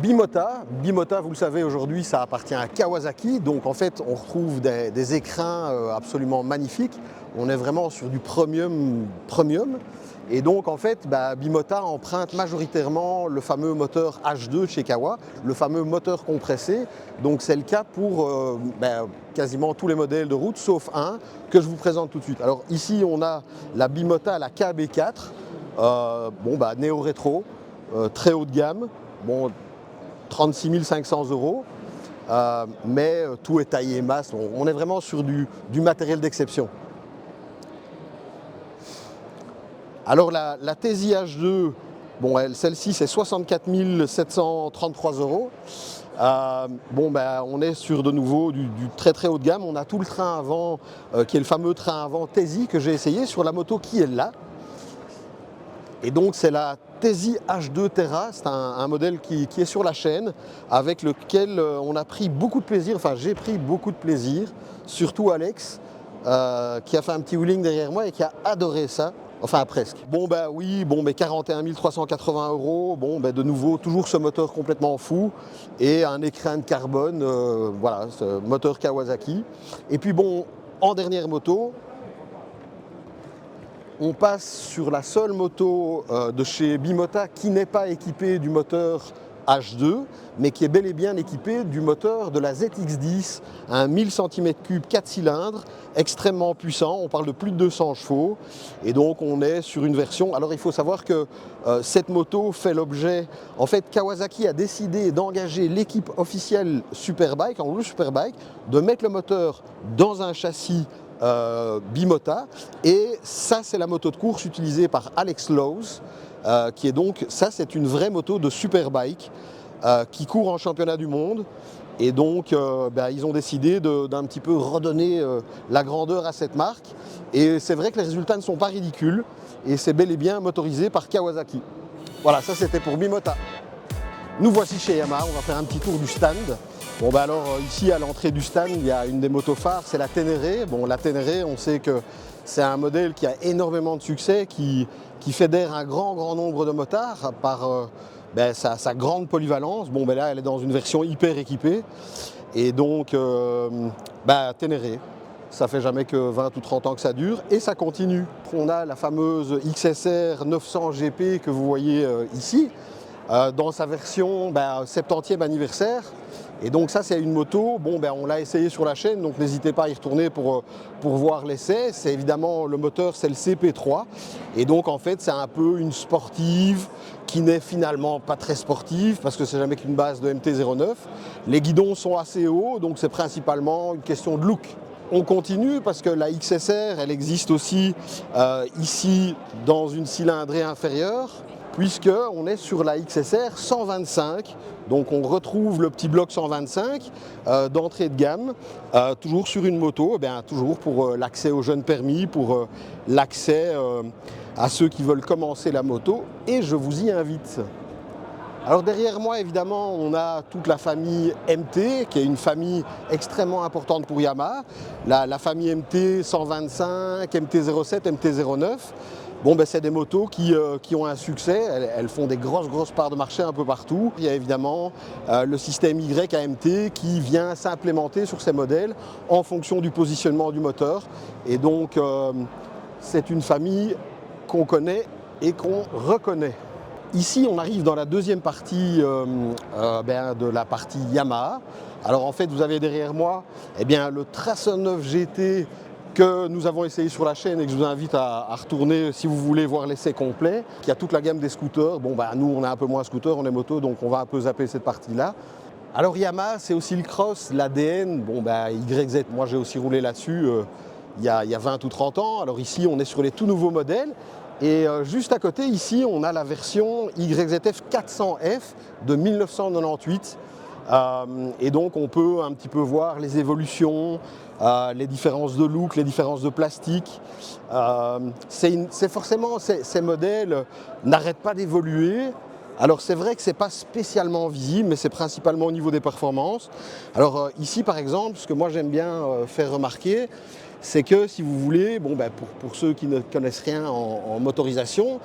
Bimota, vous le savez, aujourd'hui, ça appartient à Kawasaki. Donc, en fait, on retrouve des écrins absolument magnifiques. On est vraiment sur du premium. Et donc, en fait, Bimota emprunte majoritairement le fameux moteur H2 chez Kawa, le fameux moteur compressé. Donc, c'est le cas pour quasiment tous les modèles de route, sauf un que je vous présente tout de suite. Alors, ici, on a la Bimota, la KB4, néo-rétro, très haut de gamme. 36 500 €, mais tout est taillé masse. On est vraiment sur du matériel d'exception. Alors la TSI H2, celle-ci c'est 64 733 €. On est sur de nouveau du très très haut de gamme. On a tout le train avant, qui est le fameux train avant Tesi que j'ai essayé sur la moto qui est là. Et donc c'est la Tesi H2 Terra, c'est un modèle qui est sur la chaîne, avec lequel on a pris beaucoup de plaisir, enfin j'ai pris beaucoup de plaisir, surtout Alex, qui a fait un petit wheeling derrière moi et qui a adoré ça. Enfin presque. 41 380 €, de nouveau toujours ce moteur complètement fou et un écrin de carbone, ce moteur Kawasaki. Et puis en dernière moto, on passe sur la seule moto de chez Bimota qui n'est pas équipée du moteur H2, mais qui est bel et bien équipée du moteur de la ZX10, un 1000 cm3 4 cylindres, extrêmement puissant, on parle de plus de 200 chevaux, et donc on est sur une version. Alors il faut savoir que cette moto fait l'objet, en fait Kawasaki a décidé d'engager l'équipe officielle Superbike, en gros Superbike, de mettre le moteur dans un châssis Bimota, et ça c'est la moto de course utilisée par Alex Lowes, qui est donc, ça c'est une vraie moto de Superbike qui court en championnat du monde, et donc ils ont décidé d'un petit peu redonner la grandeur à cette marque, et c'est vrai que les résultats ne sont pas ridicules, et c'est bel et bien motorisé par Kawasaki. Voilà, ça c'était pour Bimota. Nous voici chez Yamaha, on va faire un petit tour du stand. Ici à l'entrée du stand, il y a une des motos phares, c'est la Ténéré. La Ténéré, on sait que c'est un modèle qui a énormément de succès, qui fédère un grand nombre de motards par sa grande polyvalence. Là, elle est dans une version hyper équipée. Et donc, Ténéré, ça fait jamais que 20 ou 30 ans que ça dure, et ça continue. On a la fameuse XSR 900 GP que vous voyez ici, dans sa version 70e anniversaire. Et donc ça c'est une moto, on l'a essayé sur la chaîne, donc n'hésitez pas à y retourner pour voir l'essai. C'est évidemment, le moteur c'est le CP3, et donc en fait c'est un peu une sportive qui n'est finalement pas très sportive, parce que c'est jamais qu'une base de MT-09. Les guidons sont assez hauts, donc c'est principalement une question de look. On continue parce que la XSR, elle existe aussi ici dans une cylindrée inférieure, puisqu'on est sur la XSR 125, donc on retrouve le petit bloc 125 d'entrée de gamme, toujours sur une moto, toujours pour l'accès aux jeunes permis, pour l'accès à ceux qui veulent commencer la moto, et je vous y invite. Alors derrière moi, évidemment, on a toute la famille MT, qui est une famille extrêmement importante pour Yamaha, la famille MT 125, MT-07, MT-09. C'est des motos qui ont un succès, elles font des grosses parts de marché un peu partout. Il y a évidemment le système YAMT qui vient s'implémenter sur ces modèles en fonction du positionnement du moteur. Et donc c'est une famille qu'on connaît et qu'on reconnaît. Ici on arrive dans la deuxième partie de la partie Yamaha. Alors en fait vous avez derrière moi le Tracer 9 GT que nous avons essayé sur la chaîne et que je vous invite à retourner si vous voulez voir l'essai complet, qui a toute la gamme des scooters. Nous on est un peu moins scooter, on est moto, donc on va un peu zapper cette partie-là. Alors Yamaha, c'est aussi le cross, l'ADN, YZ, moi j'ai aussi roulé là-dessus il y a 20 ou 30 ans. Alors ici on est sur les tout nouveaux modèles, et juste à côté ici on a la version YZF 400F de 1998. Et donc on peut un petit peu voir les évolutions, les différences de look, les différences de plastique. Ces modèles n'arrêtent pas d'évoluer. Alors c'est vrai que ce n'est pas spécialement visible, mais c'est principalement au niveau des performances. Alors ici par exemple, ce que moi j'aime bien faire remarquer, c'est que si vous voulez, pour ceux qui ne connaissent rien en motorisation,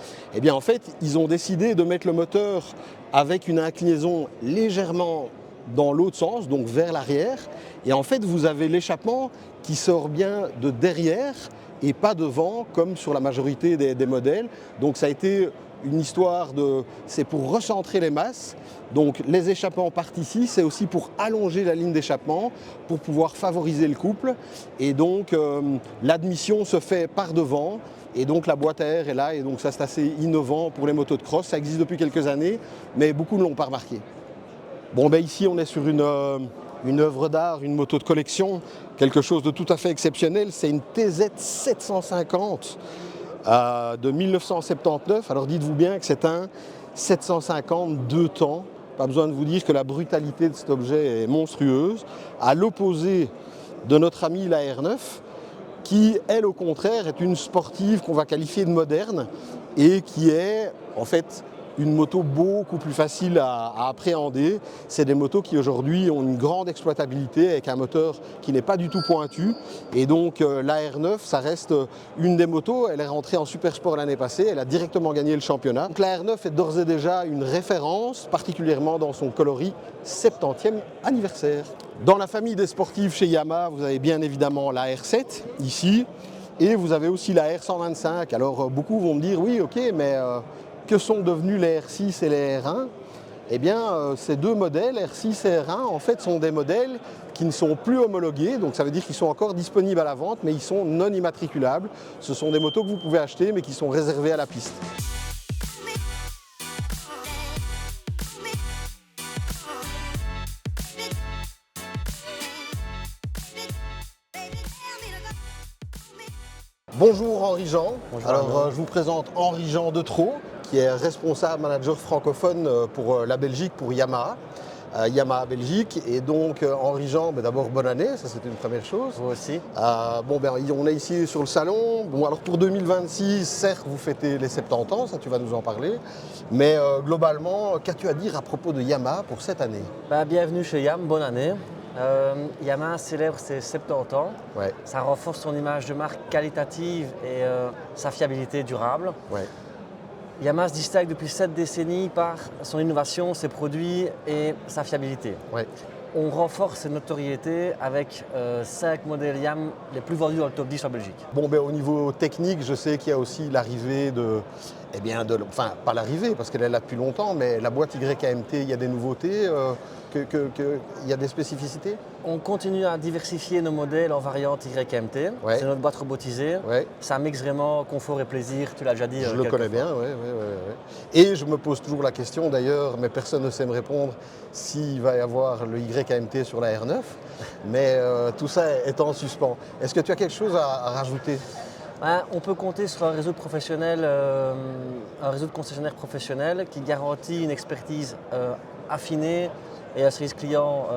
en fait ils ont décidé de mettre le moteur avec une inclinaison légèrement dans l'autre sens, donc vers l'arrière, et en fait vous avez l'échappement qui sort bien de derrière et pas devant comme sur la majorité des modèles. Donc ça a été une histoire c'est pour recentrer les masses, donc les échappements partent ici, c'est aussi pour allonger la ligne d'échappement, pour pouvoir favoriser le couple, et donc l'admission se fait par devant, et donc la boîte à air est là, et donc ça c'est assez innovant pour les motos de cross. Ça existe depuis quelques années, mais beaucoup ne l'ont pas remarqué. Ici on est sur une œuvre d'art, une moto de collection, quelque chose de tout à fait exceptionnel. C'est une TZ 750 de 1979. Alors dites-vous bien que c'est un 750 2 temps Pas besoin de vous dire que la brutalité de cet objet est monstrueuse, à l'opposé de notre amie la R9, qui, elle, au contraire, est une sportive qu'on va qualifier de moderne et qui est, en fait, une moto beaucoup plus facile à appréhender. C'est des motos qui aujourd'hui ont une grande exploitabilité avec un moteur qui n'est pas du tout pointu. Et donc la R9, ça reste une des motos. Elle est rentrée en Super Sport l'année passée. Elle a directement gagné le championnat. Donc la R9 est d'ores et déjà une référence, particulièrement dans son coloris 70e anniversaire. Dans la famille des sportifs chez Yamaha, vous avez bien évidemment la R7 ici. Et vous avez aussi la R125. Alors beaucoup vont me dire, oui, ok, mais que sont devenus les R6 et les R1? Eh bien, ces deux modèles, R6 et R1, en fait, sont des modèles qui ne sont plus homologués. Donc ça veut dire qu'ils sont encore disponibles à la vente, mais ils sont non immatriculables. Ce sont des motos que vous pouvez acheter, mais qui sont réservées à la piste. Bonjour Henri-Jean. Bonjour. Alors je vous présente Henri-Jean Detro, qui est responsable manager francophone pour la Belgique, pour Yamaha. Yamaha Belgique. Et donc Henri-Jean, d'abord bonne année, ça c'était une première chose. Vous aussi. On est ici sur le salon. Bon, alors pour 2026, certes vous fêtez les 70 ans, ça tu vas nous en parler. Mais globalement, qu'as-tu à dire à propos de Yamaha pour cette année? Bienvenue chez Yam, bonne année. Yamaha célèbre ses 70 ans. Ouais. Ça renforce son image de marque qualitative et sa fiabilité durable. Ouais. Yamaha se distingue depuis 7 décennies par son innovation, ses produits et sa fiabilité. Ouais. On renforce cette notoriété avec 5 modèles Yam les plus vendus dans le top 10 en Belgique. Bon, au niveau technique, je sais qu'il y a aussi l'arrivée enfin pas l'arrivée parce qu'elle est là depuis longtemps, mais la boîte YKMT, il y a des nouveautés, il y a des spécificités? On continue à diversifier nos modèles en variante YKMT. Ouais. C'est notre boîte robotisée. Ouais. Ça mixe vraiment confort et plaisir, tu l'as déjà dit. Je le connais bien, oui. Et je me pose toujours la question d'ailleurs, mais personne ne sait me répondre, s'il va y avoir le YKMT sur la R9, mais tout ça est en suspens. Est-ce que tu as quelque chose à rajouter? On peut compter sur un réseau de professionnels, un réseau de concessionnaires professionnels qui garantit une expertise affinée et un service client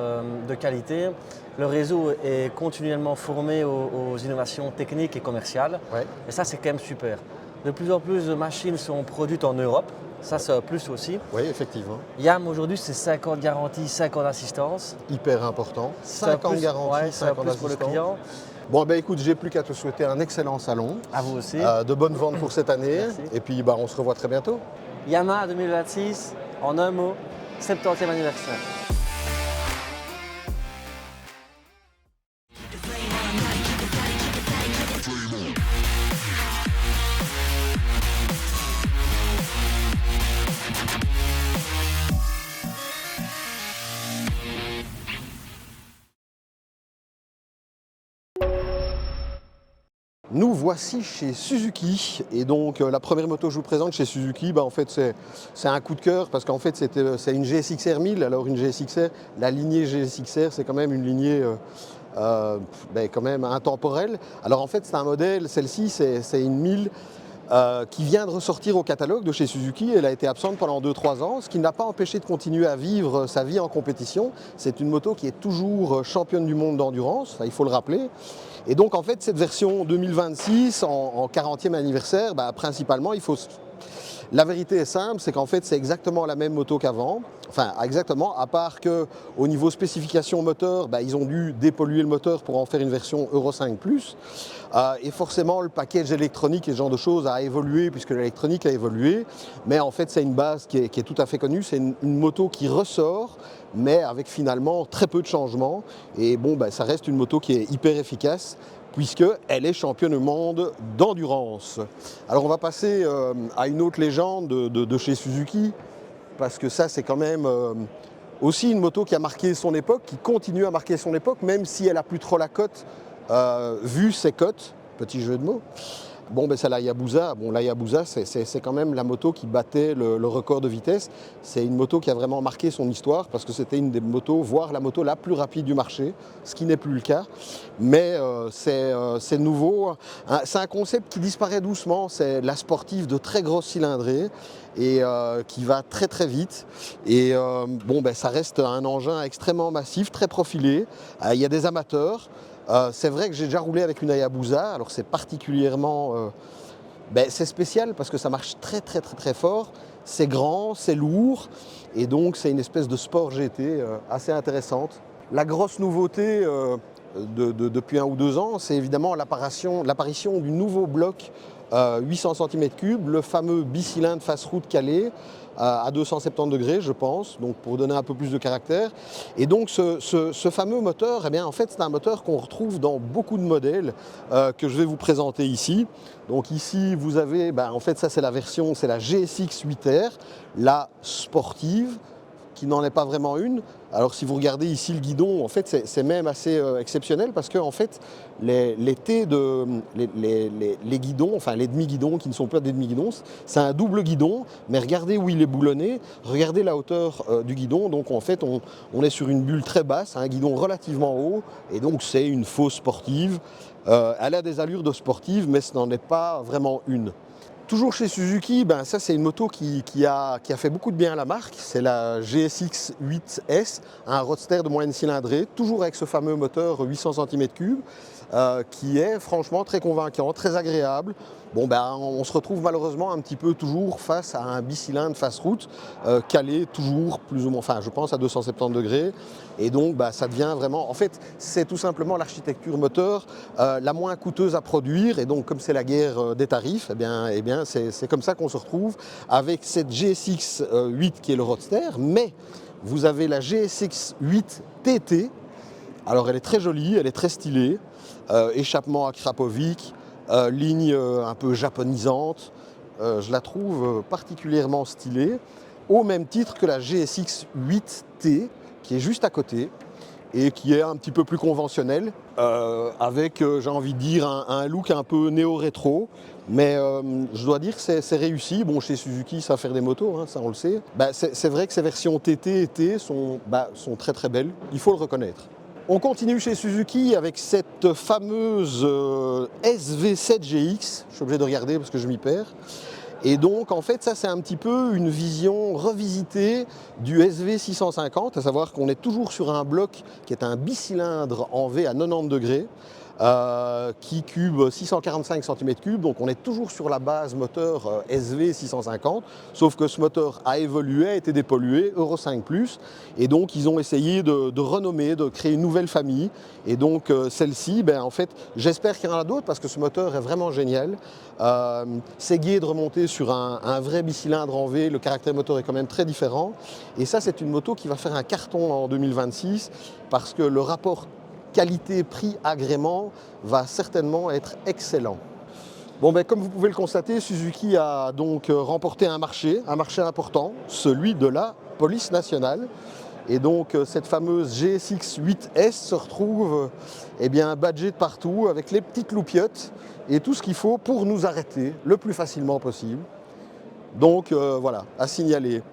de qualité. Le réseau est continuellement formé aux innovations techniques et commerciales. Ouais. Et ça, c'est quand même super. De plus en plus de machines sont produites en Europe. Ça, c'est un plus aussi. Oui, effectivement. Yam, aujourd'hui, c'est 5 ans de garantie, 5 ans d'assistance. Hyper important. 5 ans de garantie, 5 ans d'assistance. Pour le client. Bon, écoute, j'ai plus qu'à te souhaiter un excellent salon. À vous aussi. De bonnes ventes pour cette année. Merci. Et puis, on se revoit très bientôt. Yamaha 2026, en un mot, 70e anniversaire. Nous voici chez Suzuki et donc la première moto que je vous présente chez Suzuki, en fait c'est un coup de cœur parce qu'en fait c'est une GSX-R 1000. Alors une GSX-R, la lignée GSX-R c'est quand même une lignée quand même intemporelle. Alors en fait c'est un modèle, celle-ci c'est une 1000 qui vient de ressortir au catalogue de chez Suzuki. Elle a été absente pendant 2-3 ans, ce qui n'a pas empêché de continuer à vivre sa vie en compétition. C'est une moto qui est toujours championne du monde d'endurance, il faut le rappeler. Et donc en fait cette version 2026 en 40e anniversaire, principalement la vérité est simple, c'est qu'en fait c'est exactement la même moto qu'avant. Enfin exactement, à part qu'au niveau spécification moteur, ils ont dû dépolluer le moteur pour en faire une version Euro 5+. Et forcément le package électronique et ce genre de choses a évolué puisque l'électronique a évolué. Mais en fait c'est une base qui est tout à fait connue, c'est une moto qui ressort mais avec finalement très peu de changements. Et ça reste une moto qui est hyper efficace puisqu'elle est championne du monde d'endurance. Alors on va passer à une autre légende de chez Suzuki, parce que ça c'est quand même aussi une moto qui a marqué son époque, qui continue à marquer son époque, même si elle n'a plus trop la cote, vu ses cotes, petit jeu de mots. Bon, ben c'est l'Hayabusa. Bon, l'Hayabusa, c'est quand même la moto qui battait le record de vitesse. C'est une moto qui a vraiment marqué son histoire parce que c'était une des motos, voire la moto la plus rapide du marché, ce qui n'est plus le cas. Mais c'est nouveau. C'est un concept qui disparaît doucement. C'est la sportive de très grosse cylindrée et qui va très très vite. Et bon, ben, ça reste un engin extrêmement massif, très profilé. Il y a des amateurs. C'est vrai que j'ai déjà roulé avec une Hayabusa, alors c'est particulièrement c'est spécial parce que ça marche très très très très fort, c'est grand, c'est lourd et donc c'est une espèce de sport GT assez intéressante. La grosse nouveauté depuis 1 ou 2 ans, c'est évidemment l'apparition du nouveau bloc 800 cm3, le fameux bicylindre face route calé à 270 degrés, je pense, donc pour donner un peu plus de caractère. Et donc ce fameux moteur, eh bien, en fait, c'est un moteur qu'on retrouve dans beaucoup de modèles que je vais vous présenter ici. Donc ici, vous avez, en fait, ça c'est la version, c'est la GSX 8R, la sportive, qui n'en est pas vraiment une. Alors si vous regardez ici le guidon, en fait c'est même assez exceptionnel parce que en fait les guidons, enfin les demi-guidons qui ne sont pas des demi-guidons, c'est un double guidon, mais regardez où il est boulonné, regardez la hauteur du guidon, donc en fait on est sur une bulle très basse, un guidon relativement haut, et donc c'est une fausse sportive. Elle a des allures de sportive, mais ce n'en est pas vraiment une. Toujours chez Suzuki, ça c'est une moto qui a fait beaucoup de bien à la marque, c'est la GSX 8S, un roadster de moyenne cylindrée, toujours avec ce fameux moteur 800 cm3, qui est franchement très convaincant, très agréable. Bon, on se retrouve malheureusement un petit peu toujours face à un bicylindre face route, calé toujours plus ou moins, enfin je pense à 270 degrés. Et donc ça devient vraiment, en fait c'est tout simplement l'architecture moteur la moins coûteuse à produire. Et donc comme c'est la guerre des tarifs, eh bien c'est comme ça qu'on se retrouve avec cette GSX 8 qui est le roadster. Mais vous avez la GSX 8 TT. Alors elle est très jolie, elle est très stylée, échappement à Krapovic, ligne un peu japonisante, je la trouve particulièrement stylée, au même titre que la GSX 8T qui est juste à côté et qui est un petit peu plus conventionnelle, avec, j'ai envie de dire, un look un peu néo-rétro, mais je dois dire que c'est réussi. Bon, chez Suzuki, ça va faire des motos, hein, ça on le sait. C'est vrai que ces versions TT et T sont très très belles, il faut le reconnaître. On continue chez Suzuki avec cette fameuse SV7GX, je suis obligé de regarder parce que je m'y perds. Et donc en fait ça c'est un petit peu une vision revisitée du SV650, à savoir qu'on est toujours sur un bloc qui est un bicylindre en V à 90 degrés, qui cube 645 cm3, donc on est toujours sur la base moteur SV650, sauf que ce moteur a évolué, a été dépollué, Euro 5+, et donc ils ont essayé de renommer, de créer une nouvelle famille, et donc celle-ci, en fait, j'espère qu'il y en a d'autres parce que ce moteur est vraiment génial. C'est gai de remonter sur un vrai bicylindre en V, le caractère moteur est quand même très différent, et ça c'est une moto qui va faire un carton en 2026 parce que le rapport qualité-prix-agrément va certainement être excellent. Bon, comme vous pouvez le constater, Suzuki a donc remporté un marché important, celui de la police nationale. Et donc cette fameuse GSX 8S se retrouve badgée de partout avec les petites loupiottes et tout ce qu'il faut pour nous arrêter le plus facilement possible. Donc voilà, à signaler.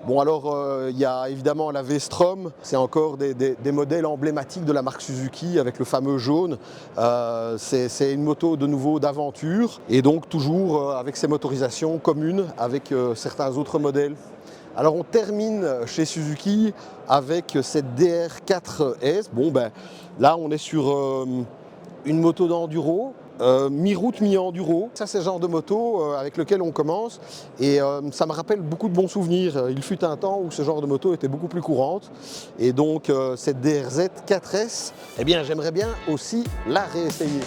Bon, alors il y a évidemment la V-Strom, c'est encore des modèles emblématiques de la marque Suzuki avec le fameux jaune. C'est une moto de nouveau d'aventure et donc toujours avec ses motorisations communes avec certains autres modèles. Alors on termine chez Suzuki avec cette DR4S. Bon, là on est sur une moto d'enduro. Mi-route, mi-enduro. Ça, c'est le genre de moto avec lequel on commence et ça me rappelle beaucoup de bons souvenirs. Il fut un temps où ce genre de moto était beaucoup plus courante et donc cette DRZ 4S, j'aimerais bien aussi la réessayer.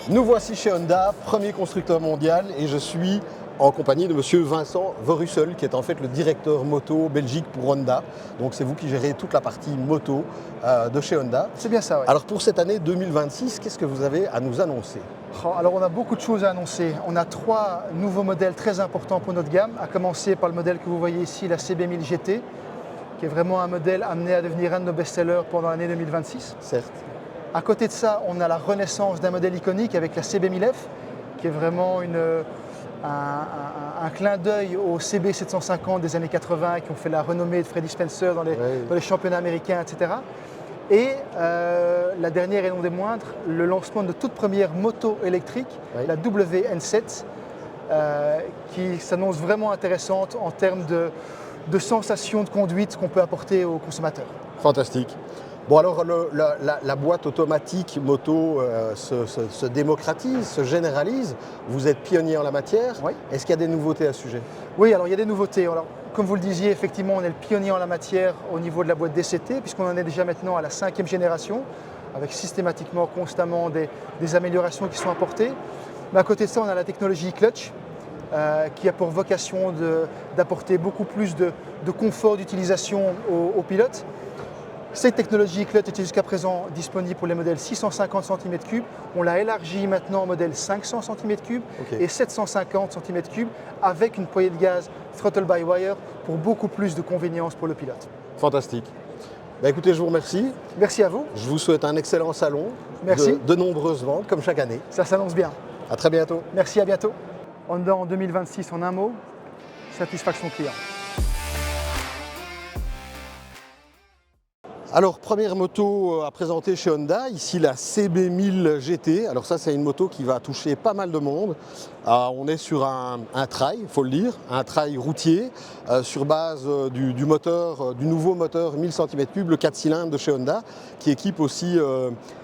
Nous voici chez Honda, premier constructeur mondial, et je suis en compagnie de monsieur Vincent Vorussel, qui est en fait le directeur moto Belgique pour Honda. Donc c'est vous qui gérez toute la partie moto de chez Honda. C'est bien ça, oui. Alors pour cette année 2026, qu'est-ce que vous avez à nous annoncer? Alors on a beaucoup de choses à annoncer. On a 3 nouveaux modèles très importants pour notre gamme, à commencer par le modèle que vous voyez ici, la CB1000 GT. qui est vraiment un modèle amené à devenir un de nos best-sellers pendant l'année 2026. Certes. À côté de ça, on a la renaissance d'un modèle iconique avec la CB1000F, qui est vraiment un clin d'œil au CB750 des années 80 qui ont fait la renommée de Freddie Spencer dans les championnats américains, etc. Et la dernière et non des moindres, le lancement de toute première moto électrique, la WN7, qui s'annonce vraiment intéressante en termes de sensations de conduite qu'on peut apporter aux consommateurs. Fantastique. Bon alors la boîte automatique moto se démocratise, se généralise. Vous êtes pionnier en la matière. Oui. Est-ce qu'il y a des nouveautés à ce sujet? Oui, alors il y a des nouveautés. Alors, comme vous le disiez, effectivement, on est le pionnier en la matière au niveau de la boîte DCT, puisqu'on en est déjà maintenant à la 5e génération, avec systématiquement, constamment des améliorations qui sont apportées. Mais à côté de ça, on a la technologie Clutch, qui a pour vocation d'apporter beaucoup plus de confort d'utilisation aux pilotes. Cette technologie Clutch était jusqu'à présent disponible pour les modèles 650 cm3. On l'a élargie maintenant au modèle 500 cm3 et 750 cm3 avec une poignée de gaz throttle by wire pour beaucoup plus de convenience pour le pilote. Fantastique. Bah écoutez, je vous remercie. Merci à vous. Je vous souhaite un excellent salon. Merci. De nombreuses ventes comme chaque année. Ça s'annonce bien. À très bientôt. Merci, à bientôt. Honda en 2026 en un mot, satisfaction client. Alors, première moto à présenter chez Honda, ici la CB1000 GT. Alors ça, c'est une moto qui va toucher pas mal de monde. On est sur un trail, il faut le dire, un trail routier sur base du nouveau moteur 1000 cm3, le 4 cylindres de chez Honda, qui équipe aussi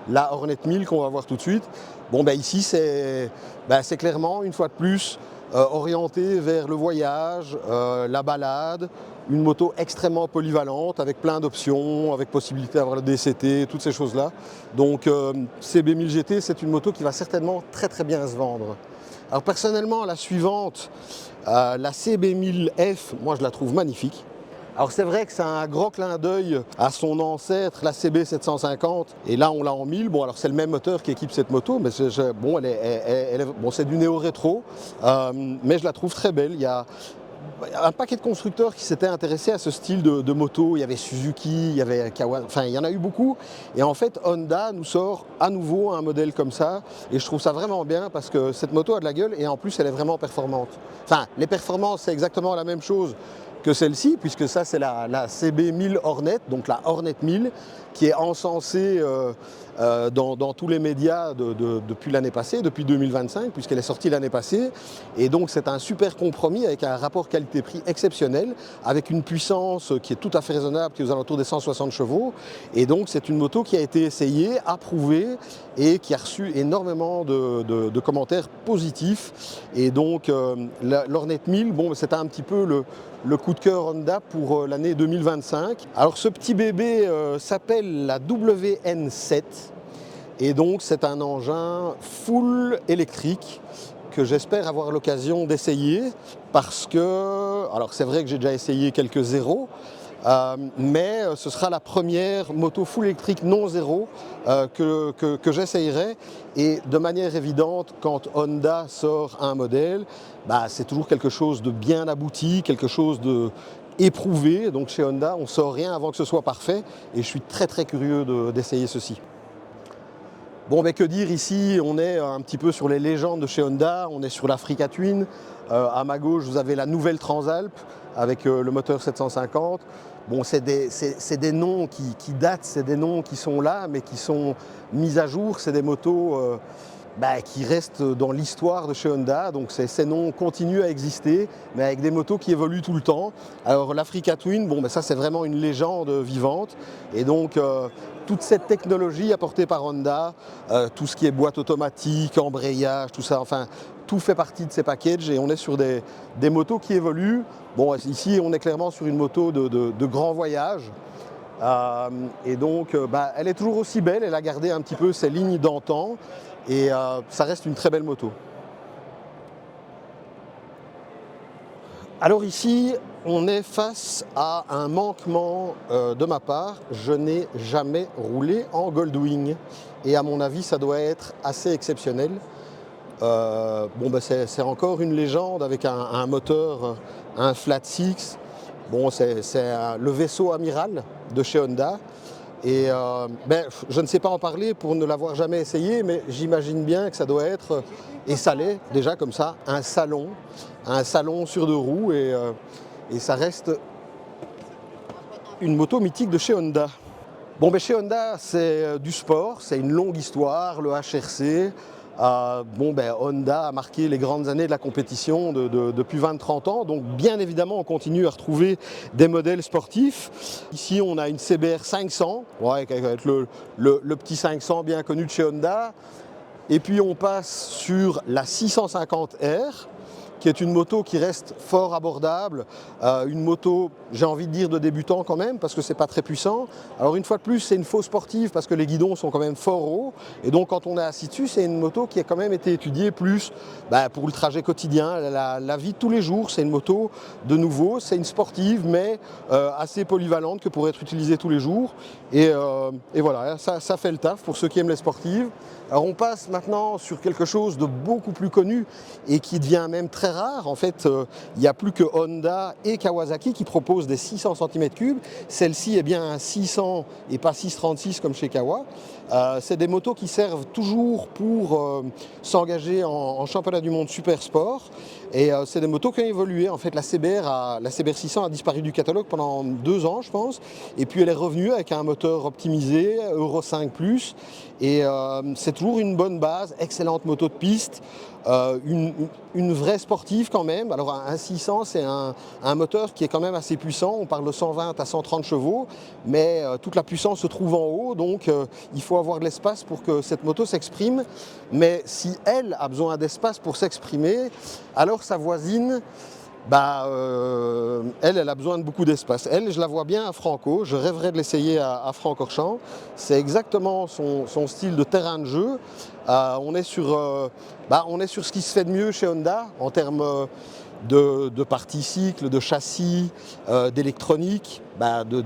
la Hornet 1000 qu'on va voir tout de suite. Bon, ben ici, c'est clairement, une fois de plus, orienté vers le voyage, la balade, une moto extrêmement polyvalente avec plein d'options, avec possibilité d'avoir le DCT, toutes ces choses-là. Donc CB1000 GT, c'est une moto qui va certainement très très bien se vendre. Alors personnellement, la suivante, la CB1000F, moi je la trouve magnifique. Alors c'est vrai que c'est un grand clin d'œil à son ancêtre, la CB750, et là on l'a en 1000. Bon alors c'est le même moteur qui équipe cette moto, mais c'est du néo-rétro, mais je la trouve très belle. Il y a un paquet de constructeurs qui s'étaient intéressés à ce style de moto. Il y avait Suzuki, il y avait Kawasaki, enfin il y en a eu beaucoup. Et en fait Honda nous sort à nouveau un modèle comme ça, et je trouve ça vraiment bien parce que cette moto a de la gueule et en plus elle est vraiment performante. Enfin les performances c'est exactement la même chose que celle-ci, puisque ça c'est la CB1000 Hornet, donc la Hornet 1000, qui est encensée dans tous les médias depuis l'année passée, depuis 2025, puisqu'elle est sortie l'année passée. Et donc c'est un super compromis avec un rapport qualité-prix exceptionnel, avec une puissance qui est tout à fait raisonnable, qui est aux alentours des 160 chevaux. Et donc c'est une moto qui a été essayée, approuvée, et qui a reçu énormément de commentaires positifs. Et donc l'Hornet 1000, bon, c'était un petit peu le coup de cœur Honda pour l'année 2025. Alors ce petit bébé s'appelle la WN7 et donc c'est un engin full électrique que j'espère avoir l'occasion d'essayer parce que, alors c'est vrai que j'ai déjà essayé quelques zéros, mais ce sera la première moto full électrique non zéro que j'essayerai, et de manière évidente quand Honda sort un modèle, c'est toujours quelque chose de bien abouti, quelque chose de éprouvé. Donc chez Honda on ne sort rien avant que ce soit parfait, et je suis très très curieux d'essayer ceci. Bon, que dire ici, on est un petit peu sur les légendes de chez Honda, on est sur l'Africa Twin. À ma gauche, vous avez la nouvelle Transalp avec le moteur 750. Bon, c'est des noms qui datent, c'est des noms qui sont là, mais qui sont mis à jour. C'est des motos qui restent dans l'histoire de chez Honda. Donc ces noms continuent à exister, mais avec des motos qui évoluent tout le temps. Alors l'Africa Twin, ça c'est vraiment une légende vivante. Et donc toute cette technologie apportée par Honda, tout ce qui est boîte automatique, embrayage, tout ça, enfin tout fait partie de ces packages, et on est sur des motos qui évoluent. Bon, ici on est clairement sur une moto de grand voyage. Et donc elle est toujours aussi belle, elle a gardé un petit peu ses lignes d'antan, et ça reste une très belle moto. Alors ici, on est face à un manquement de ma part. Je n'ai jamais roulé en Goldwing, et à mon avis ça doit être assez exceptionnel. C'est encore une légende avec un moteur, un flat six. Bon, c'est le vaisseau amiral de chez Honda. Et je ne sais pas en parler pour ne l'avoir jamais essayé, mais j'imagine bien que ça doit être, et ça l'est déjà comme ça, un salon sur 2 roues, et ça reste une moto mythique de chez Honda. Bon, chez Honda, c'est du sport, c'est une longue histoire, le HRC. Honda a marqué les grandes années de la compétition depuis 20-30 ans, donc bien évidemment on continue à retrouver des modèles sportifs. Ici on a une CBR 500, avec le petit 500 bien connu de chez Honda, et puis on passe sur la 650R, qui est une moto qui reste fort abordable, une moto, j'ai envie de dire, de débutant quand même, parce que c'est pas très puissant. Alors une fois de plus, c'est une fausse sportive, parce que les guidons sont quand même fort hauts, et donc quand on est assis dessus, c'est une moto qui a quand même été étudiée plus pour le trajet quotidien, la vie de tous les jours. C'est une moto, de nouveau, c'est une sportive, mais assez polyvalente, que pour être utilisée tous les jours. Et voilà, ça fait le taf pour ceux qui aiment les sportives. Alors on passe maintenant sur quelque chose de beaucoup plus connu et qui devient même très rare. En fait, il n'y a plus que Honda et Kawasaki qui proposent des 600 cm3. Celle-ci est bien un 600 et pas 636 comme chez Kawa. C'est des motos qui servent toujours pour s'engager en championnat du monde super sport. Et c'est des motos qui ont évolué. En fait, la CBR 600 a disparu du catalogue pendant 2 ans, je pense. Et puis elle est revenue avec un moteur optimisé, Euro 5+. Et c'est toujours une bonne base, excellente moto de piste. Une vraie sportive quand même. Alors un 600, c'est un moteur qui est quand même assez puissant. On parle de 120 à 130 chevaux, mais toute la puissance se trouve en haut, donc il faut avoir de l'espace pour que cette moto s'exprime. Mais si elle a besoin d'espace pour s'exprimer, alors sa voisine, elle a besoin de beaucoup d'espace. Elle, je la vois bien à Franco, je rêverais de l'essayer à Francorchamps. C'est exactement son style de terrain de jeu. On est sur ce qui se fait de mieux chez Honda en termes de partie cycle, de châssis, d'électronique,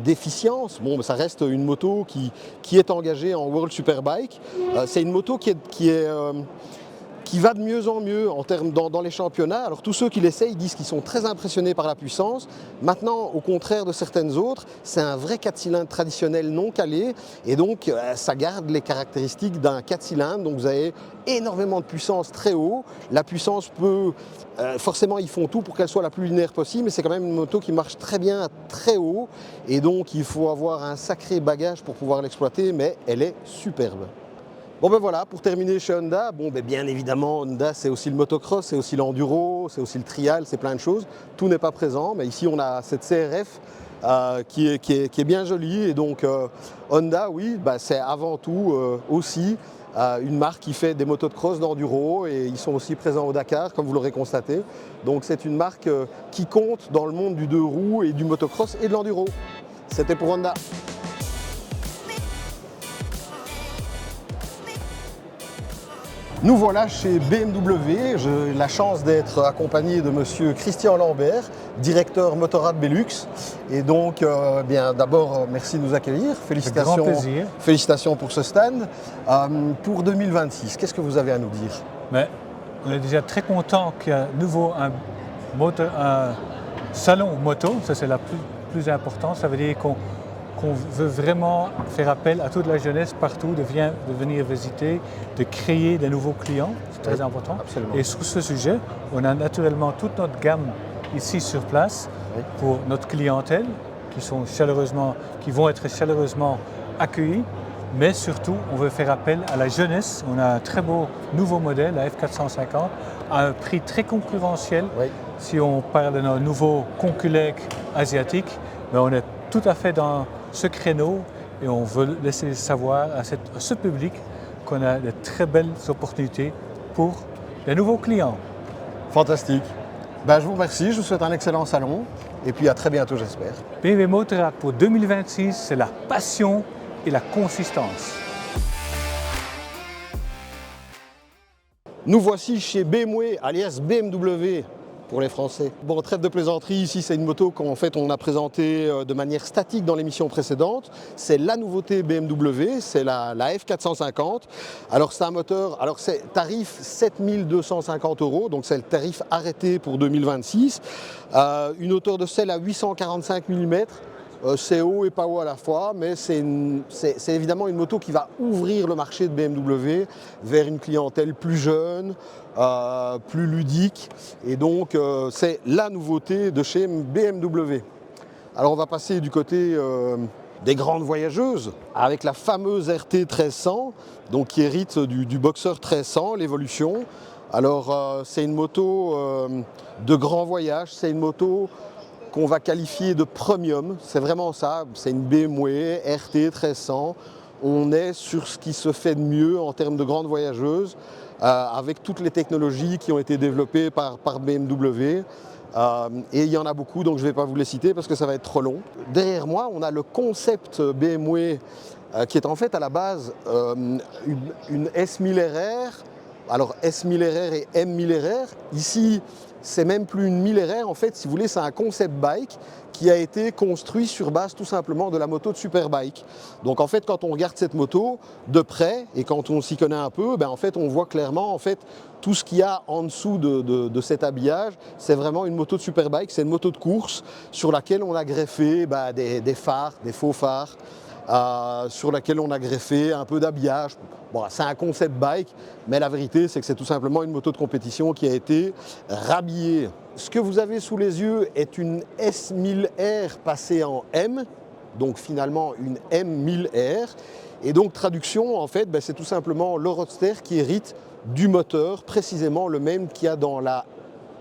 d'efficience. Bon, ça reste une moto qui est engagée en World Superbike. C'est une moto qui va de mieux en mieux en termes dans les championnats. Alors tous ceux qui l'essayent disent qu'ils sont très impressionnés par la puissance. Maintenant, au contraire de certaines autres, c'est un vrai 4 cylindres traditionnel non calé, et donc ça garde les caractéristiques d'un 4 cylindres. Donc vous avez énormément de puissance très haut. La puissance peut... forcément, ils font tout pour qu'elle soit la plus linéaire possible, mais c'est quand même une moto qui marche très bien à très haut, et donc il faut avoir un sacré bagage pour pouvoir l'exploiter, mais elle est superbe. Bon voilà, pour terminer chez Honda, bien évidemment Honda c'est aussi le motocross, c'est aussi l'enduro, c'est aussi le trial, c'est plein de choses. Tout n'est pas présent, mais ici on a cette CRF qui est bien jolie, et donc Honda, oui, c'est avant tout aussi une marque qui fait des motos de cross, d'enduro, et ils sont aussi présents au Dakar, comme vous l'aurez constaté. Donc c'est une marque qui compte dans le monde du 2 roues et du motocross et de l'enduro. C'était pour Honda. Nous voilà chez BMW. J'ai la chance d'être accompagné de monsieur Christian Lambert, directeur Motorrad Belux. Et donc, d'abord, merci de nous accueillir. Félicitations, grand plaisir. Félicitations pour ce stand. Pour 2026, qu'est-ce que vous avez à nous dire? On est déjà très content qu'il y ait à nouveau un salon moto. Ça, c'est la plus important. Ça veut dire qu'on veut vraiment faire appel à toute la jeunesse partout de venir visiter, de créer de nouveaux clients, c'est très important. Absolument. Et sur ce sujet, on a naturellement toute notre gamme ici sur place pour notre clientèle, qui vont être chaleureusement accueillis, mais surtout, on veut faire appel à la jeunesse. On a un très beau nouveau modèle, la F450, à un prix très concurrentiel. Si on parle de nos nouveaux conculèques asiatiques, on est tout à fait dans ce créneau, et on veut laisser savoir à ce public qu'on a de très belles opportunités pour les nouveaux clients. Fantastique. Je vous remercie, je vous souhaite un excellent salon, et puis à très bientôt, j'espère. BMW Motorrad pour 2026, c'est la passion et la consistance. Nous voici chez BMW, alias BMW, pour les Français. Bon, trêve de plaisanterie, ici c'est une moto qu'en fait on a présentée de manière statique dans l'émission précédente. C'est la nouveauté BMW, c'est la F450. Alors c'est un moteur, alors c'est tarif 7 250 €, donc c'est le tarif arrêté pour 2026. Une hauteur de selle à 845 mm. C'est haut et pas haut à la fois, mais c'est évidemment une moto qui va ouvrir le marché de BMW vers une clientèle plus jeune, plus ludique, et donc c'est la nouveauté de chez BMW. Alors on va passer du côté des grandes voyageuses avec la fameuse RT 1300, donc qui hérite du Boxer 1300, l'évolution. Alors c'est une moto de grand voyage, c'est une moto qu'on va qualifier de premium, c'est vraiment ça, c'est une BMW RT 1300. On est sur ce qui se fait de mieux en termes de grandes voyageuses, avec toutes les technologies qui ont été développées par BMW. Et il y en a beaucoup, donc je ne vais pas vous les citer parce que ça va être trop long. Derrière moi, on a le concept BMW qui est en fait à la base une S1000RR. Alors S1000RR et M1000RR, ici c'est même plus une 1000RR, en fait si vous voulez c'est un concept bike qui a été construit sur base tout simplement de la moto de Superbike. Donc en fait quand on regarde cette moto de près et quand on s'y connaît un peu, en fait on voit clairement en fait tout ce qu'il y a en dessous de cet habillage. C'est vraiment une moto de Superbike, c'est une moto de course sur laquelle on a greffé des phares, des faux phares. Sur laquelle on a greffé un peu d'habillage. Bon, c'est un concept bike, mais la vérité c'est que c'est tout simplement une moto de compétition qui a été rhabillée. Ce que vous avez sous les yeux est une S1000R passée en M, donc finalement une M1000R. Et donc traduction, en fait, c'est tout simplement le roadster qui hérite du moteur, précisément le même qu'il y a dans la